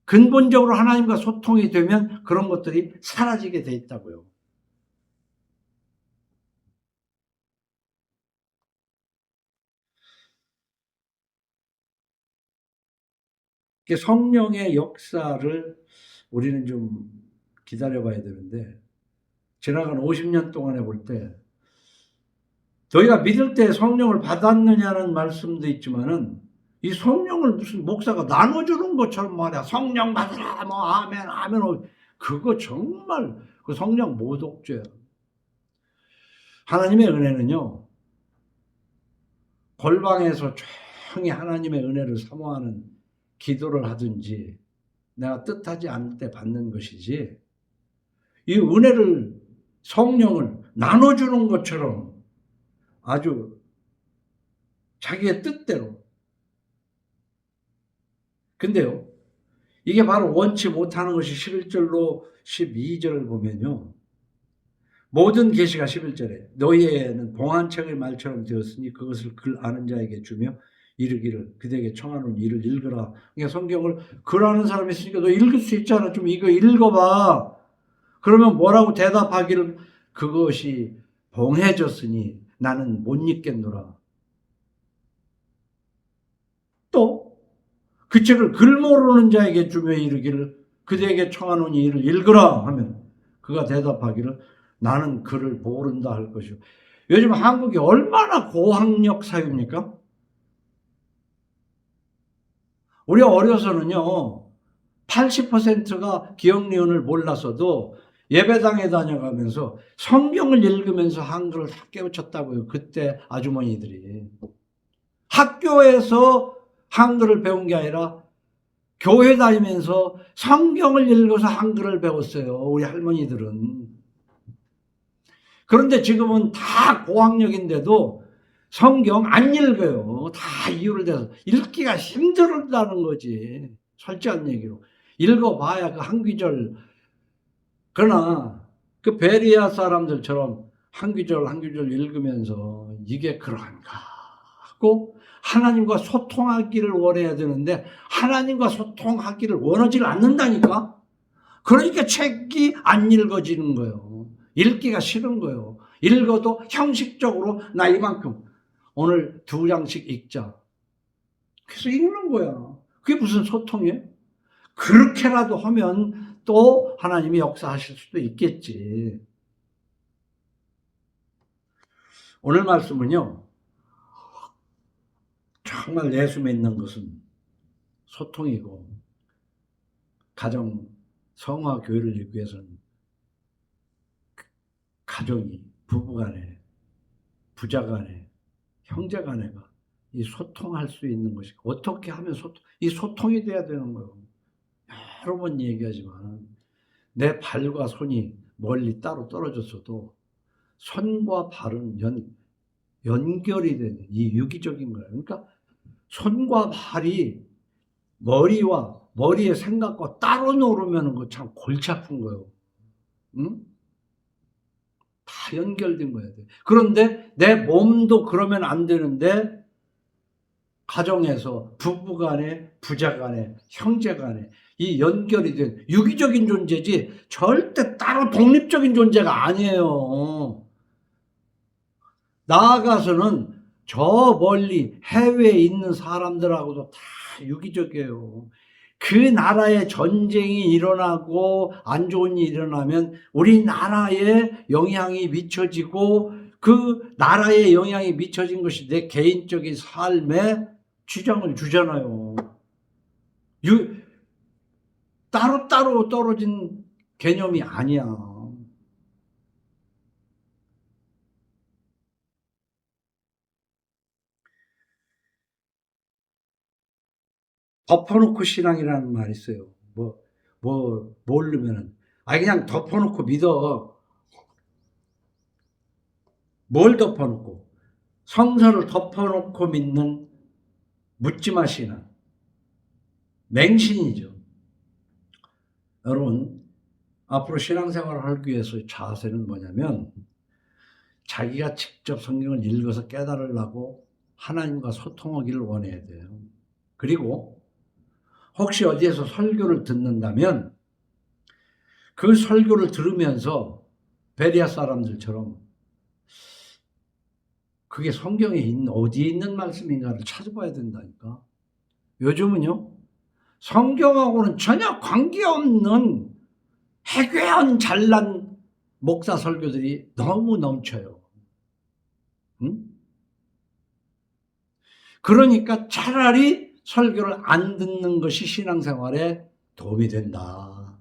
근본적으로 하나님과 소통이 되면 그런 것들이 사라지게 돼 있다고요. 성령의 역사를 우리는 좀 기다려 봐야 되는데, 지나간 50년 동안에 볼 때, 너희가 믿을 때 성령을 받았느냐는 말씀도 있지만은, 이 성령을 무슨 목사가 나눠주는 것처럼 말이야. 성령 받으라, 뭐, 아멘, 아멘. 그거 정말, 그 성령 모독죄야. 하나님의 은혜는요, 골방에서 조용히 하나님의 은혜를 사모하는 기도를 하든지, 내가 뜻하지 않을 때 받는 것이지, 이 은혜를, 성령을 나눠주는 것처럼 아주 자기의 뜻대로. 근데요, 이게 바로 원치 못하는 것이 11절로 12절을 보면요. 모든 계시가 11절에 너희에는 봉한책의 말처럼 되었으니 그것을 글 아는 자에게 주며 이르기를 그대에게 청하노니 이를 읽으라. 그러니까 성경을 글 아는 사람이 있으니까 너 읽을 수 있잖아. 좀 이거 읽어봐. 그러면 뭐라고 대답하기를 그것이 봉해졌으니 나는 못 읽겠노라. 또 그 책을 글 모르는 자에게 주며 이르기를 그대에게 청하노니 이를 읽으라 하면 그가 대답하기를 나는 글을 모른다 할 것이요. 요즘 한국이 얼마나 고학력 사회입니까? 우리 어려서는요 80%가 기억리언을 몰라서도 예배당에 다녀가면서 성경을 읽으면서 한글을 다 깨우쳤다고요. 그때 아주머니들이. 학교에서 한글을 배운 게 아니라 교회 다니면서 성경을 읽어서 한글을 배웠어요. 우리 할머니들은. 그런데 지금은 다 고학력인데도 성경 안 읽어요. 다 이유를 대서 읽기가 힘들다는 거지. 솔직한 얘기로. 읽어봐야 그 한 귀절. 그러나 그 베리아 사람들처럼 한 귀절 한 귀절 읽으면서 이게 그런가 하고 하나님과 소통하기를 원해야 되는데 하나님과 소통하기를 원하지 않는다니까. 그러니까 책이 안 읽어지는 거예요. 읽기가 싫은 거예요. 읽어도 형식적으로 나 이만큼 오늘 2장씩 읽자. 그래서 읽는 거야. 그게 무슨 소통이에요? 그렇게라도 하면 또 하나님이 역사하실 수도 있겠지. 오늘 말씀은요. 정말 예수 믿는 것은 소통이고 가정 성화 교회를 이루기 위해서는 가정이 부부간에 부자간에 형제간에가 이 소통할 수 있는 것이 어떻게 하면 이 소통이 돼야 되는 거예요. 여러 번 얘기하지만 내 발과 손이 멀리 따로 떨어졌어도 손과 발은 연결이 되는 이 유기적인 거예요. 그러니까 손과 발이 머리의 생각과 따로 노르면 그 참 골치 아픈 거예요. 응? 다 연결된 거야. 그런데 내 몸도 그러면 안 되는데 가정에서 부부간에 부자간에 형제간에 이 연결이 된 유기적인 존재지 절대 따로 독립적인 존재가 아니에요. 나아가서는 저 멀리 해외에 있는 사람들하고도 다 유기적이에요. 그 나라에 전쟁이 일어나고 안 좋은 일이 일어나면 우리나라에 영향이 미쳐지고 그 나라에 영향이 미쳐진 것이 내 개인적인 삶에 지장을 주잖아요. 따로따로 떨어진 개념이 아니야. 덮어놓고 신앙이라는 말이 있어요. 모르면은. 그냥 덮어놓고 믿어. 뭘 덮어놓고? 성서를 덮어놓고 믿는 묻지마 신앙. 맹신이죠. 여러분, 앞으로 신앙생활을 하기 위해서 자세는 뭐냐면, 자기가 직접 성경을 읽어서 깨달으려고 하나님과 소통하기를 원해야 돼요. 그리고 혹시 어디에서 설교를 듣는다면 그 설교를 들으면서 베리아 사람들처럼 그게 성경에 어디에 있는 말씀인가를 찾아봐야 된다니까. 요즘은요, 성경하고는 전혀 관계없는 해괴한 잘난 목사 설교들이 너무 넘쳐요. 응? 그러니까 차라리 설교를 안 듣는 것이 신앙생활에 도움이 된다.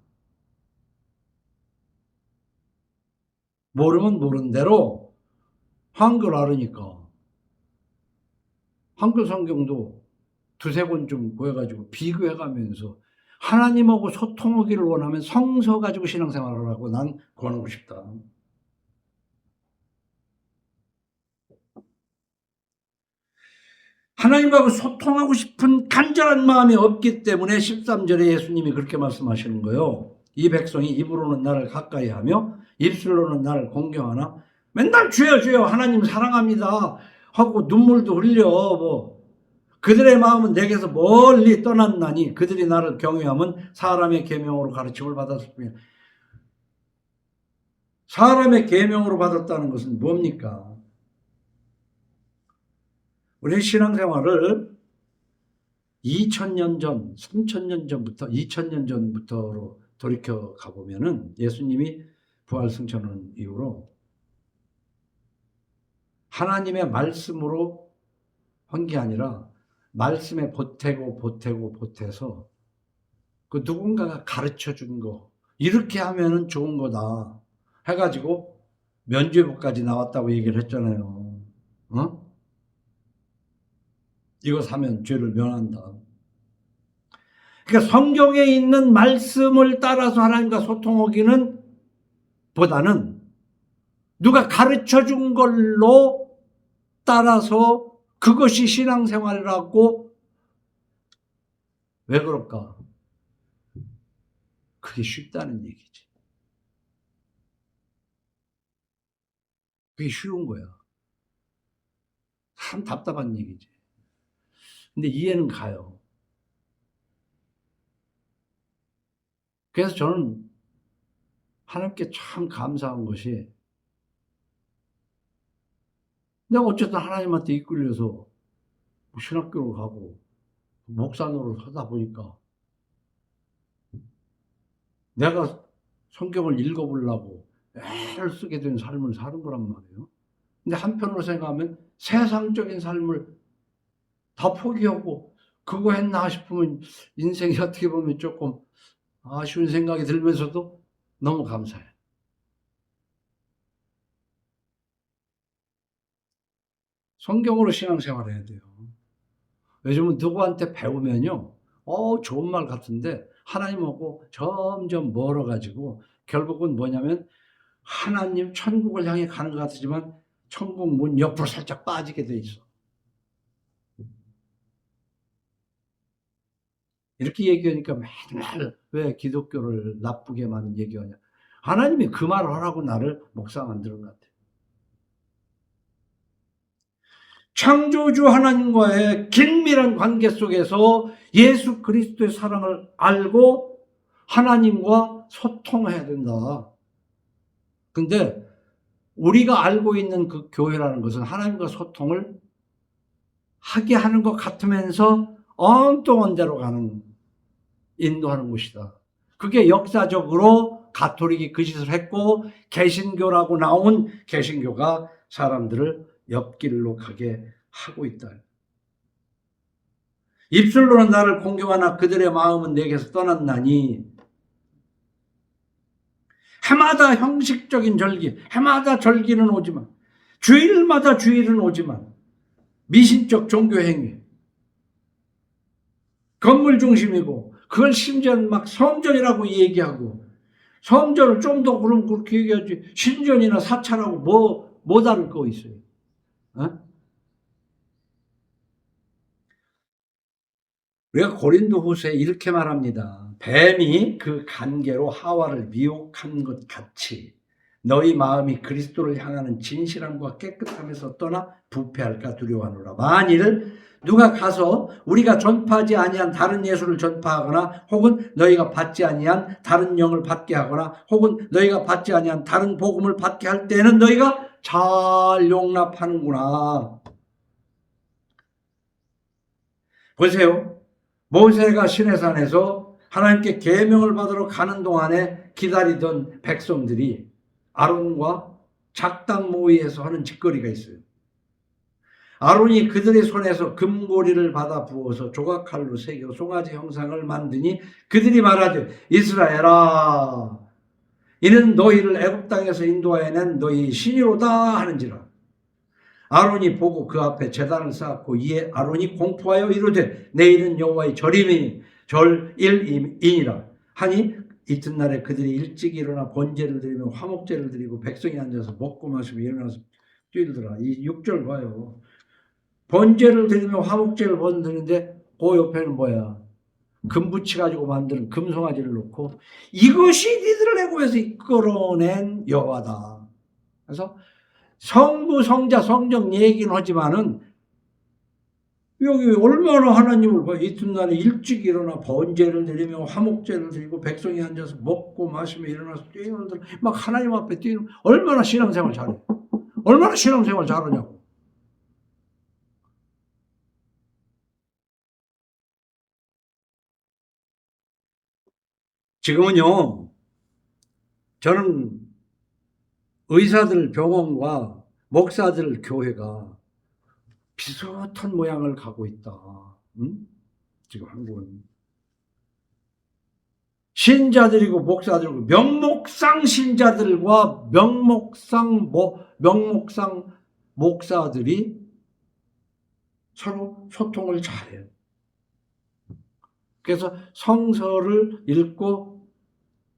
모르면 모르는 대로 한글 알으니까 한글 성경도 두세 권 좀 구해가지고 비교해가면서 하나님하고 소통하기를 원하면 성서 가지고 신앙생활을 하고 난 권하고 싶다. 하나님하고 소통하고 싶은 간절한 마음이 없기 때문에 13절에 예수님이 그렇게 말씀하시는 거예요. 이 백성이 입으로는 나를 가까이 하며 입술로는 나를 공경하나 맨날 주여 주여 하나님 사랑합니다 하고 눈물도 흘려. 그들의 마음은 내게서 멀리 떠났나니 그들이 나를 경외하면 사람의 계명으로 가르침을 받았을 뿐이야. 사람의 계명으로 받았다는 것은 뭡니까? 우리 신앙생활을 2000년 전, 3000년 전부터, 2000년 전부터로 돌이켜 가보면은 예수님이 부활 승천한 이후로 하나님의 말씀으로 한 게 아니라 말씀에 보태서 그 누군가가 가르쳐 준 거, 이렇게 하면은 좋은 거다 해가지고 면죄부까지 나왔다고 얘기를 했잖아요. 어? 이거 사면 죄를 면한다. 그러니까 성경에 있는 말씀을 따라서 하나님과 소통하기는 보다는 누가 가르쳐 준 걸로 따라서 그것이 신앙생활이라고. 왜 그럴까? 그게 쉽다는 얘기지. 그게 쉬운 거야. 참 답답한 얘기지. 근데 이해는 가요. 그래서 저는 하나님께 참 감사한 것이, 내가 어쨌든 하나님한테 이끌려서 신학교를 가고 목사 노릇을 하다 보니까 내가 성경을 읽어보려고 애를 쓰게 된 삶을 사는 거란 말이에요. 근데 한편으로 생각하면 세상적인 삶을 다 포기하고 그거 했나 싶으면 인생이 어떻게 보면 조금 아쉬운 생각이 들면서도 너무 감사해. 성경으로 신앙생활 해야 돼요. 요즘은 누구한테 배우면요, 좋은 말 같은데 하나님하고 점점 멀어가지고 결국은 뭐냐면 하나님 천국을 향해 가는 것 같지만 천국 문 옆으로 살짝 빠지게 돼 있어. 이렇게 얘기하니까 맨날 왜 기독교를 나쁘게만 얘기하냐. 하나님이 그 말을 하라고 나를 목사 만드는 것 같아요. 창조주 하나님과의 긴밀한 관계 속에서 예수 그리스도의 사랑을 알고 하나님과 소통해야 된다. 근데 우리가 알고 있는 그 교회라는 것은 하나님과 소통을 하게 하는 것 같으면서 엉뚱한 데로 가는, 인도하는 곳이다. 그게 역사적으로 가톨릭이 그 짓을 했고 개신교라고 나온 개신교가 사람들을 옆길로 가게 하고 있다. 입술로는 나를 공경하나 그들의 마음은 내게서 떠났나니. 해마다 형식적인 절기, 해마다 절기는 오지만, 주일마다 주일은 오지만 미신적 종교 행위, 건물 중심이고 그걸 심지어 막 성전이라고 얘기하고 성전을 좀 더 그럼 그렇게 얘기하지 신전이나 사찰하고 뭐 다를 거 있어요? 어? 우리가 고린도후서에 이렇게 말합니다. 뱀이 그 간계로 하와를 미혹한 것 같이 너희 마음이 그리스도를 향하는 진실함과 깨끗함에서 떠나 부패할까 두려워하노라. 만일 누가 가서 우리가 전파하지 아니한 다른 예수를 전파하거나 혹은 너희가 받지 아니한 다른 영을 받게 하거나 혹은 너희가 받지 아니한 다른 복음을 받게 할 때는 너희가 잘 용납하는구나. 보세요. 모세가 시내산에서 하나님께 계명을 받으러 가는 동안에 기다리던 백성들이 아론과 작당 모의에서 하는 짓거리가 있어요. 아론이 그들의 손에서 금고리를 받아 부어서 조각칼로 새겨 송아지 형상을 만드니 그들이 말하되 이스라엘아 이는 너희를 애굽 땅에서 인도하여 낸 너희 신이로다 하는지라. 아론이 보고 그 앞에 제단을 쌓았고 이에 아론이 공포하여 이르되 내일은 여호와의 절임이니 절일이니라 하니 이튿날에 그들이 일찍 일어나 번제를 드리며 화목제를 드리고 백성이 앉아서 먹고 마시며 일어나서 뛰더라. 이 6절 봐요. 번제를 드리며 화목제를 드리는데 그 옆에는 뭐야? 금붙이 가지고 만든 금송아지를 놓고 이것이 니들을 애굽에서 이끌어낸 여호와다. 그래서 성부, 성자, 성령 얘기는 하지만은 여기 얼마나 하나님을 봐. 이튿날에 일찍 일어나 번제를 드리며 화목제를 드리고 백성이 앉아서 먹고 마시며 일어나서 뛰는 막 하나님 앞에 뛰는 얼마나 신앙생활 잘해. 얼마나 신앙생활 잘하냐고. 지금은요. 저는 의사들 병원과 목사들 교회가 비슷한 모양을 가고 있다. 응? 지금 한국은. 신자들이고 목사들이고 명목상 신자들과 명목상 목사들이 서로 소통을 잘해요. 그래서 성서를 읽고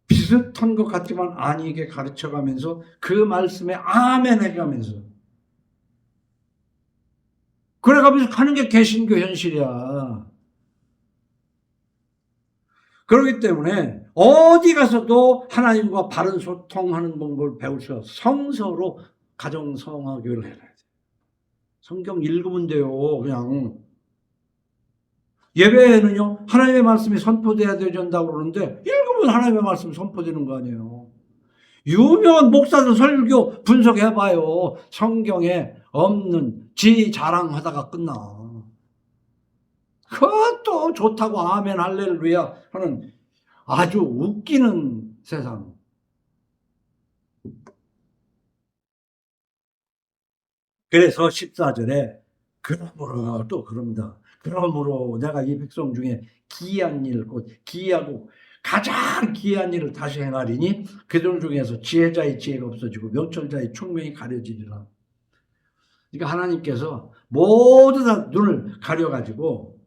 비슷한 것 같지만 아니게 가르쳐가면서 그 말씀에 아멘 해가면서 그래가면서 가는 게 개신교 현실이야. 그렇기 때문에 어디 가서도 하나님과 바른 소통하는 방법을 배울 수 없어. 성서로 가정성화교회를 해야 돼. 성경 읽으면 돼요. 그냥 예배에는요 하나님의 말씀이 선포돼야 된다고 그러는데 읽으면 하나님의 말씀이 선포되는 거 아니에요. 유명한 목사들 설교 분석해봐요. 성경에 없는 지 자랑하다가 끝나. 그것도 좋다고 아멘 할렐루야 하는 아주 웃기는 세상. 그래서 14절에 그러므로 또 그럽니다. 그러므로 내가 이 백성 중에 기이한 일, 곧 기이하고 가장 기이한 일을 다시 행하리니 그들 중에서 지혜자의 지혜가 없어지고 명철자의 총명이 가려지리라. 그러니까 하나님께서 모두 다 눈을 가려가지고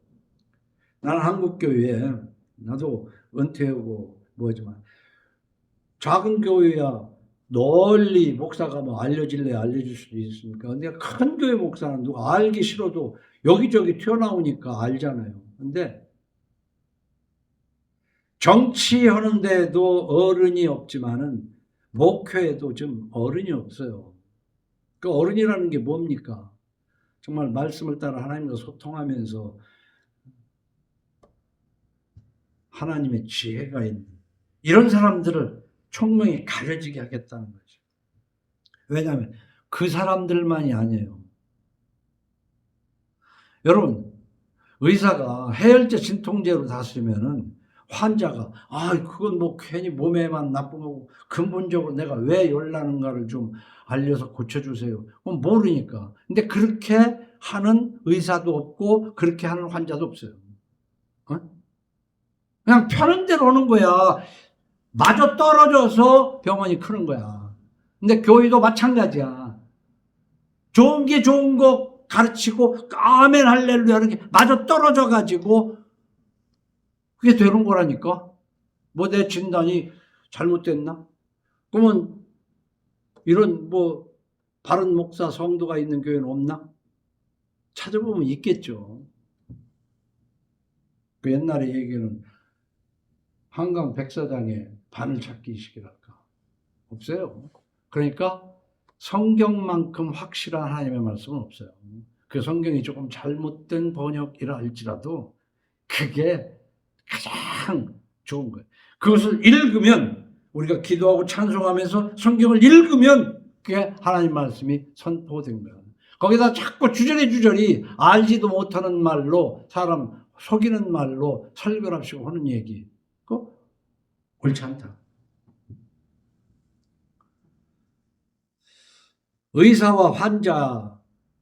나는 한국교회에 나도 은퇴하고 뭐지만 작은 교회야 널리 목사가 뭐 알려질래 알려줄 수도 있습니까? 근데 큰 교회 목사는 누가 알기 싫어도 여기저기 튀어나오니까 알잖아요. 근데 정치하는데도 어른이 없지만은 목회에도 좀 어른이 없어요. 그 어른이라는 게 뭡니까? 정말 말씀을 따라 하나님과 소통하면서 하나님의 지혜가 있는 이런 사람들을 총명히 가려지게 하겠다는 거죠. 왜냐하면 그 사람들만이 아니에요. 여러분 의사가 해열제 진통제로 다스리면은 환자가 그건 뭐 괜히 몸에만 나쁜 거고 근본적으로 내가 왜 열나는가를 좀 알려서 고쳐주세요. 그건 모르니까. 근데 그렇게 하는 의사도 없고 그렇게 하는 환자도 없어요. 그냥 편한 대로 오는 거야. 마저 떨어져서 병원이 크는 거야. 근데 교회도 마찬가지야. 좋은 게 좋은 거 가르치고 아멘 할렐루야 하는 게 마저 떨어져 가지고 그게 되는 거라니까. 뭐 내 진단이 잘못됐나? 그러면 이런 뭐 바른 목사 성도가 있는 교회는 없나? 찾아보면 있겠죠. 그 옛날에 얘기는 한강 백사장에 바늘 찾기식이랄까. 없어요. 그러니까 성경만큼 확실한 하나님의 말씀은 없어요. 그 성경이 조금 잘못된 번역이라 할지라도 그게 가장 좋은 거예요. 그것을 읽으면, 우리가 기도하고 찬송하면서 성경을 읽으면 그게 하나님 말씀이 선포된 거예요. 거기다 자꾸 주저리 알지도 못하는 말로, 사람 속이는 말로 설교랍시고 하는 얘기, 그거 옳지 않다. 의사와 환자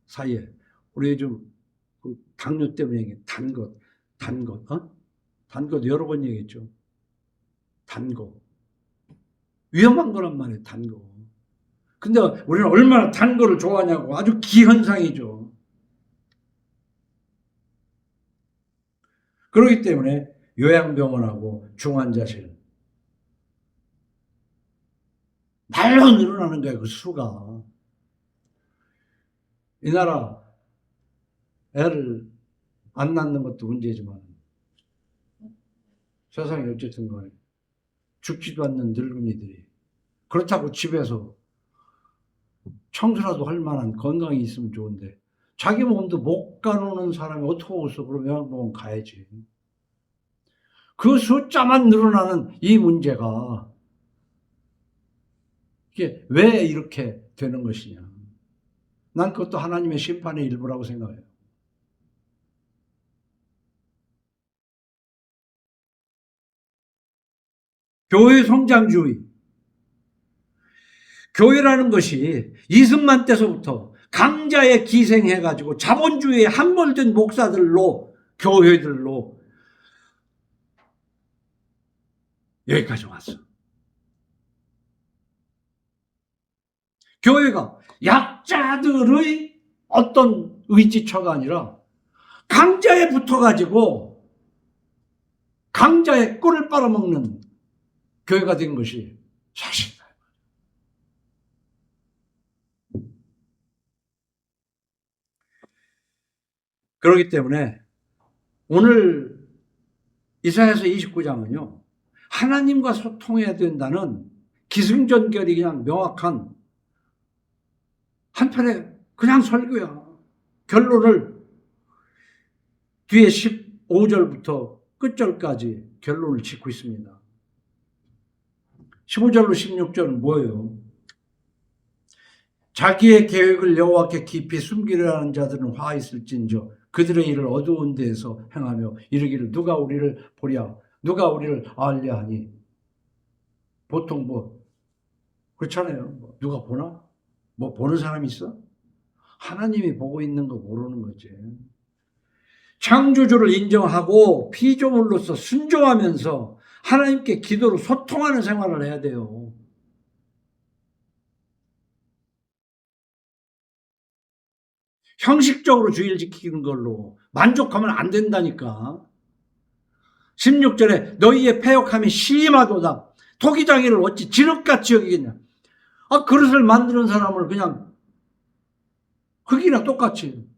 사이에, 우리 요즘 그 당뇨 때문에 얘기해. 단 것, 단 것 여러 번 얘기했죠. 단 거. 위험한 거란 말이에요, 단 거. 근데 우리는 얼마나 단 거를 좋아하냐고. 아주 기현상이죠. 그렇기 때문에 요양병원하고 중환자실 날로 늘어나는 거예요, 그 수가. 이 나라 애를 안 낳는 것도 문제지만 세상에 어쨌든 간에 죽지도 않는 늙은이들이, 그렇다고 집에서 청소라도 할 만한 건강이 있으면 좋은데 자기 몸도 못 가누는 사람이 어떻게 오겠어? 그러면 요양병원 가야지. 그 숫자만 늘어나는 이 문제가 이게 왜 이렇게 되는 것이냐. 난 그것도 하나님의 심판의 일부라고 생각해요. 교회 성장주의. 교회라는 것이 이승만 때서부터 강자에 기생해가지고 자본주의에 함몰된 목사들로, 교회들로 여기까지 왔어. 교회가 약자들의 어떤 의지처가 아니라 강자에 붙어가지고 강자의 꿀을 빨아먹는 교회가 된 것이 사실이다. 그렇기 때문에 오늘 이사야서 29장은요, 하나님과 소통해야 된다는 기승전결이 그냥 명확한 한편의 그냥 설교야. 결론을 뒤에 15절부터 끝절까지 결론을 짓고 있습니다. 15절로 16절은 뭐예요? 자기의 계획을 여호와께 깊이 숨기려 하는 자들은 화 있을진저 그들의 일을 어두운 데에서 행하며 이르기를 누가 우리를 보랴, 누가 우리를 알랴 하니. 보통 뭐 그렇잖아요. 누가 보나? 뭐 보는 사람이 있어? 하나님이 보고 있는 거 모르는 거지. 창조주를 인정하고 피조물로서 순종하면서 하나님께 기도로 소통하는 생활을 해야 돼요. 형식적으로 주의를 지키는 걸로 만족하면 안 된다니까. 16절에 너희의 패역함이 심하도다. 토기장이를 어찌 진흙같이 여기겠냐. 그릇을 만드는 사람을 그냥 흙이나 똑같이,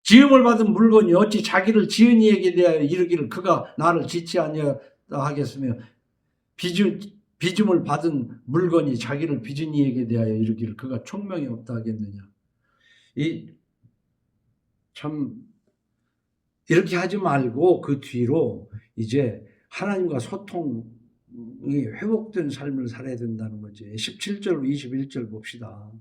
지음을 받은 물건이 어찌 자기를 지은 이에게 대하여 이르기를 그가 나를 짓지 아니하겠으며 빚음을 받은 물건이 자기를 빚은 이에게 대하여 이르기를 그가 총명이 없다 하겠느냐. 참 이렇게 하지 말고 그 뒤로 이제 하나님과 소통이 회복된 삶을 살아야 된다는 거지. 17절 21절 봅시다.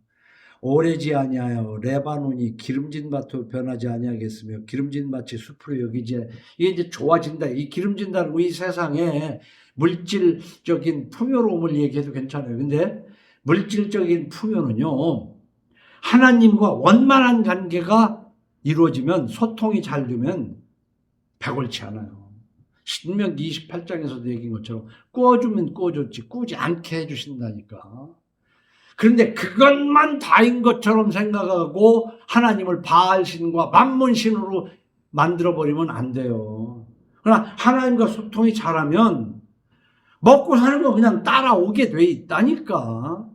오래지 아니하여 레바논이 기름진 밭으로 변하지 아니하겠으며 기름진 밭이 숲으로 여기지. 이게 이제 좋아진다. 이 기름진다는 이 세상에 물질적인 풍요로움을 얘기해도 괜찮아요. 근데 물질적인 풍요는요, 하나님과 원만한 관계가 이루어지면, 소통이 잘 되면 배골치 않아요. 신명기 28장에서도 얘기한 것처럼 꾸어주면 꾸어줬지 꾸지 않게 해주신다니까. 그런데 그것만 다인 것처럼 생각하고 하나님을 바알신과 만문신으로 만들어버리면 안 돼요. 그러나 하나님과 소통이 잘하면 먹고 사는 거 그냥 따라오게 돼 있다니까.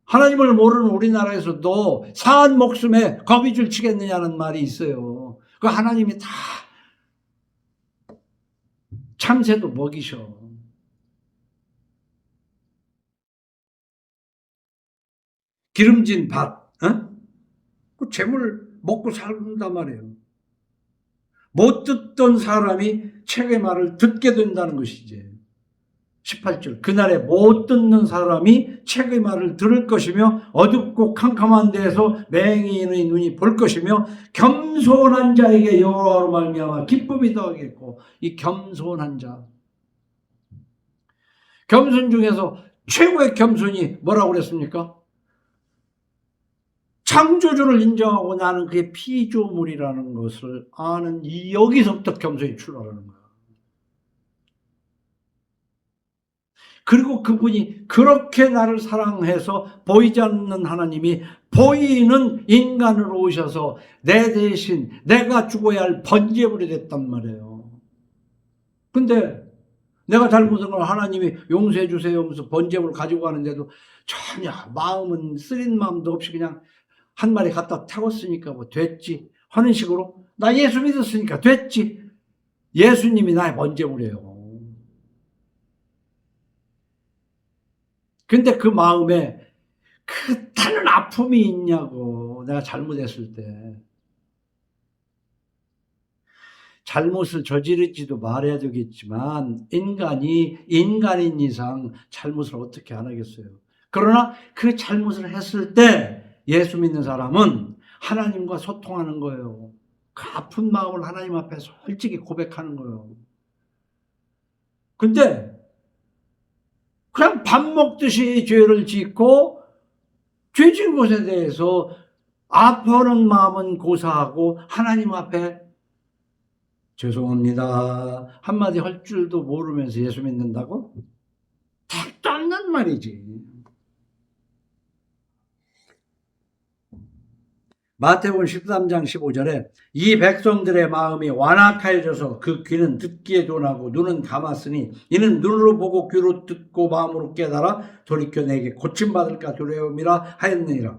하나님을 모르는 우리나라에서도 사한 목숨에 거미줄 치겠느냐는 말이 있어요. 그 하나님이 다 참새도 먹이셔. 기름진 밭, 그 재물 먹고 산단 말이에요. 못 듣던 사람이 책의 말을 듣게 된다는 것이지. 18절, 그날에 못 듣는 사람이 책의 말을 들을 것이며 어둡고 캄캄한 데에서 맹인의 눈이 볼 것이며 겸손한 자에게 여호와로 말미암아 기쁨이 더하겠고. 이 겸손한 자, 겸손 중에서 최고의 겸손이 뭐라고 그랬습니까? 창조주를 인정하고 나는 그의 피조물이라는 것을 아는 여기서부터 겸손이 출발하는 거야. 그리고 그분이 그렇게 나를 사랑해서 보이지 않는 하나님이 보이는 인간으로 오셔서 내 대신 내가 죽어야 할 번제물이 됐단 말이에요. 근데 내가 잘못한 걸 하나님이 용서해 주세요 하면서 번제물을 가지고 가는데도 전혀 마음은 쓰린 마음도 없이 그냥 한 마리 갖다 태웠으니까 뭐 됐지 하는 식으로, 나 예수 믿었으니까 됐지. 예수님이 나의 번제물이에요. 근데 그 마음에 그 타는 아픔이 있냐고. 내가 잘못했을 때 잘못을 저지르지도 말아야 되겠지만 인간이 인간인 이상 잘못을 어떻게 안 하겠어요. 그러나 그 잘못을 했을 때 예수 믿는 사람은 하나님과 소통하는 거예요. 그 아픈 마음을 하나님 앞에 솔직히 고백하는 거예요. 근데 그냥 밥 먹듯이 죄를 짓고 죄 지은 것에 대해서 아파하는 마음은 고사하고 하나님 앞에 죄송합니다 한마디 할 줄도 모르면서 예수 믿는다고? 택도 없는 말이지. 마태복음 13장 15절에 이 백성들의 마음이 완악하여져서 그 귀는 듣기에 둔하고 눈은 감았으니 이는 눈으로 보고 귀로 듣고 마음으로 깨달아 돌이켜 내게 고침받을까 두려움이라 하였느니라.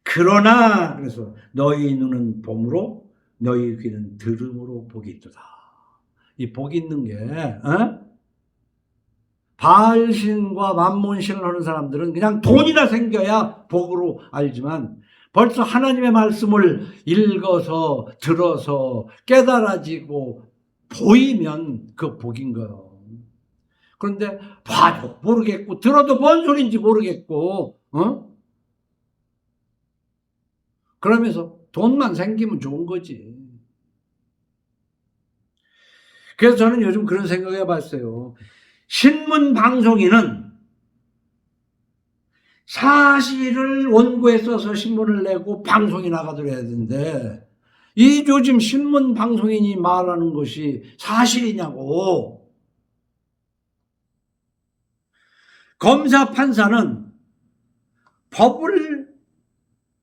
그러나 그래서 너희 눈은 봄으로 너희 귀는 들음으로 복이 있도다. 이 복이 있는 게 바알신과 만몬신을 하는 사람들은 그냥 돈이나 생겨야 복으로 알지만 벌써 하나님의 말씀을 읽어서 들어서 깨달아지고 보이면 그 복인 거예요. 그런데 봐도 모르겠고 들어도 뭔 소리인지 모르겠고 그러면서 돈만 생기면 좋은 거지. 그래서 저는 요즘 그런 생각을 해봤어요. 신문 방송인은 사실을 원고에 써서 신문을 내고 방송이 나가더라 해야 되는데 이 요즘 신문 방송인이 말하는 것이 사실이냐고. 검사 판사는 법을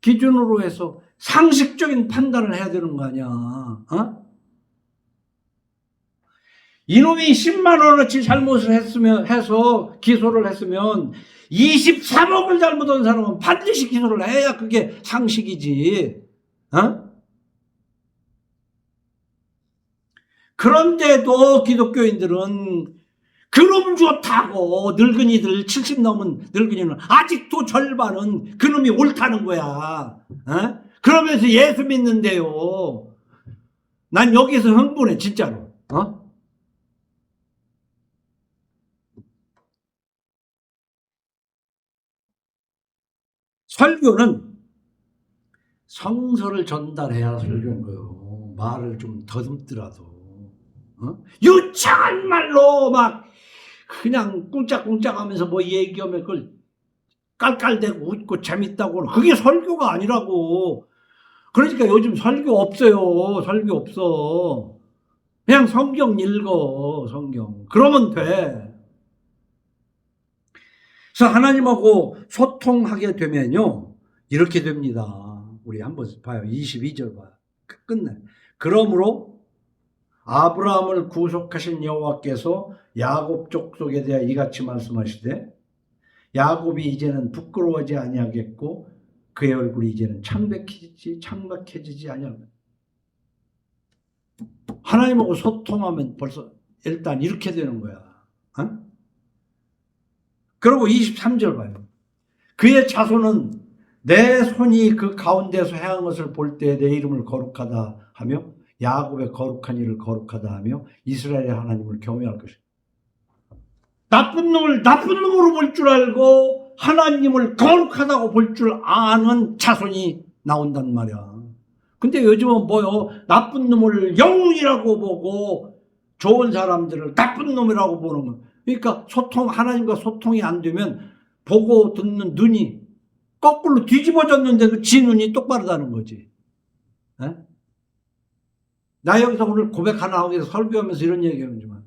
기준으로 해서 상식적인 판단을 해야 되는 거 아니야. 이놈이 10만 원어치 잘못을 해서 기소를 했으면 23억을 잘못한 사람은 반드시 기소를 해야 그게 상식이지. 그런데도 기독교인들은 그놈 좋다고 늙은이들 70 넘은 늙은이는 아직도 절반은 그놈이 옳다는 거야. 그러면서 예수 믿는데요. 난 여기서 흥분해 진짜로. 설교는 성서를 전달해야 설교인 거예요. 말을 좀 더듬더라도. 유창한 말로 막 그냥 꿍짝꿍짝 하면서 뭐 얘기하면 그걸 깔깔대고 웃고 재밌다고. 그게 설교가 아니라고. 그러니까 요즘 설교 없어요. 설교 없어. 그냥 성경 읽어. 성경. 그러면 돼. 그래서 하나님하고 소통하게 되면요 이렇게 됩니다. 우리 한번 봐요. 22절 봐요. 끝내. 그러므로 아브라함을 구속하신 여호와께서 야곱 족속에 대하여 이같이 말씀하시되 야곱이 이제는 부끄러워하지 아니하겠고 그의 얼굴이 이제는 창백해지지 아니하겠다. 하나님하고 소통하면 벌써 일단 이렇게 되는 거야. 어? 그리고 23절 봐요. 그의 자손은 내 손이 그 가운데서 행한 것을 볼 때 내 이름을 거룩하다 하며 야곱의 거룩한 일을 거룩하다 하며 이스라엘의 하나님을 경외할 것이다. 나쁜 놈을 나쁜 놈으로 볼 줄 알고 하나님을 거룩하다고 볼 줄 아는 자손이 나온단 말이야. 근데 요즘은 뭐요? 나쁜 놈을 영웅이라고 보고 좋은 사람들을 나쁜 놈이라고 보는 거. 그러니까 하나님과 소통이 안 되면 보고 듣는 눈이 거꾸로 뒤집어졌는데도 지 눈이 똑바르다는 거지. 에? 나 여기서 오늘 고백 하나 하기 위해서 설교하면서 이런 얘기하지만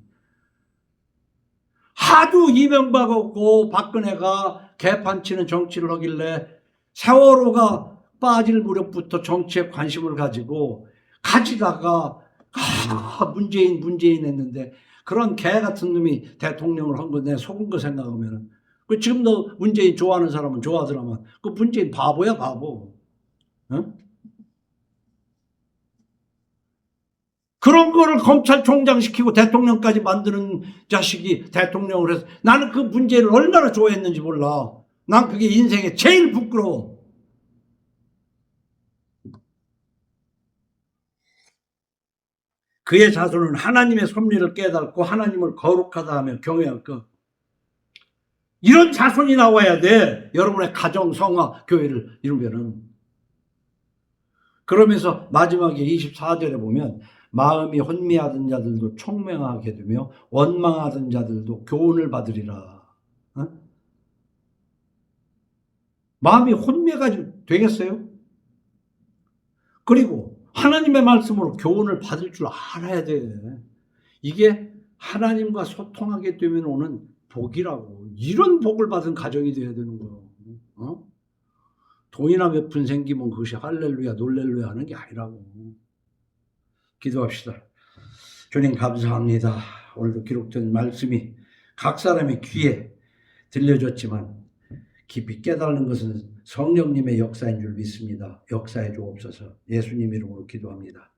하도 이명박하고 박근혜가 개판치는 정치를 하길래 세월호가 빠질 무렵부터 정치에 관심을 가지다가 문재인 했는데 그런 개 같은 놈이 대통령을 한 거 내 속은 거 생각하면은 지금도 문재인 좋아하는 사람은 좋아하더라만 그 문재인 바보야 바보. 어? 그런 거를 검찰총장 시키고 대통령까지 만드는 자식이 대통령을 해서 나는 그 문재인을 얼마나 좋아했는지 몰라. 난 그게 인생에 제일 부끄러워. 그의 자손은 하나님의 섭리를 깨닫고 하나님을 거룩하다 하며 경외할 것. 이런 자손이 나와야 돼. 여러분의 가정, 성화, 교회를 이루면은. 그러면서 마지막에 24절에 보면 마음이 혼미하던 자들도 총명하게 되며 원망하던 자들도 교훈을 받으리라. 어? 마음이 혼미해가지고 되겠어요? 그리고 하나님의 말씀으로 교훈을 받을 줄 알아야 돼. 이게 하나님과 소통하게 되면 오는 복이라고. 이런 복을 받은 가정이 돼야 되는 거예요. 어? 돈이나 몇 푼 생기면 그것이 할렐루야 놀렐루야 하는 게 아니라고. 기도합시다. 주님 감사합니다. 오늘도 기록된 말씀이 각 사람의 귀에 들려졌지만 깊이 깨달는 것은 성령님의 역사인 줄 믿습니다. 역사해 주옵소서. 예수님 이름으로 기도합니다.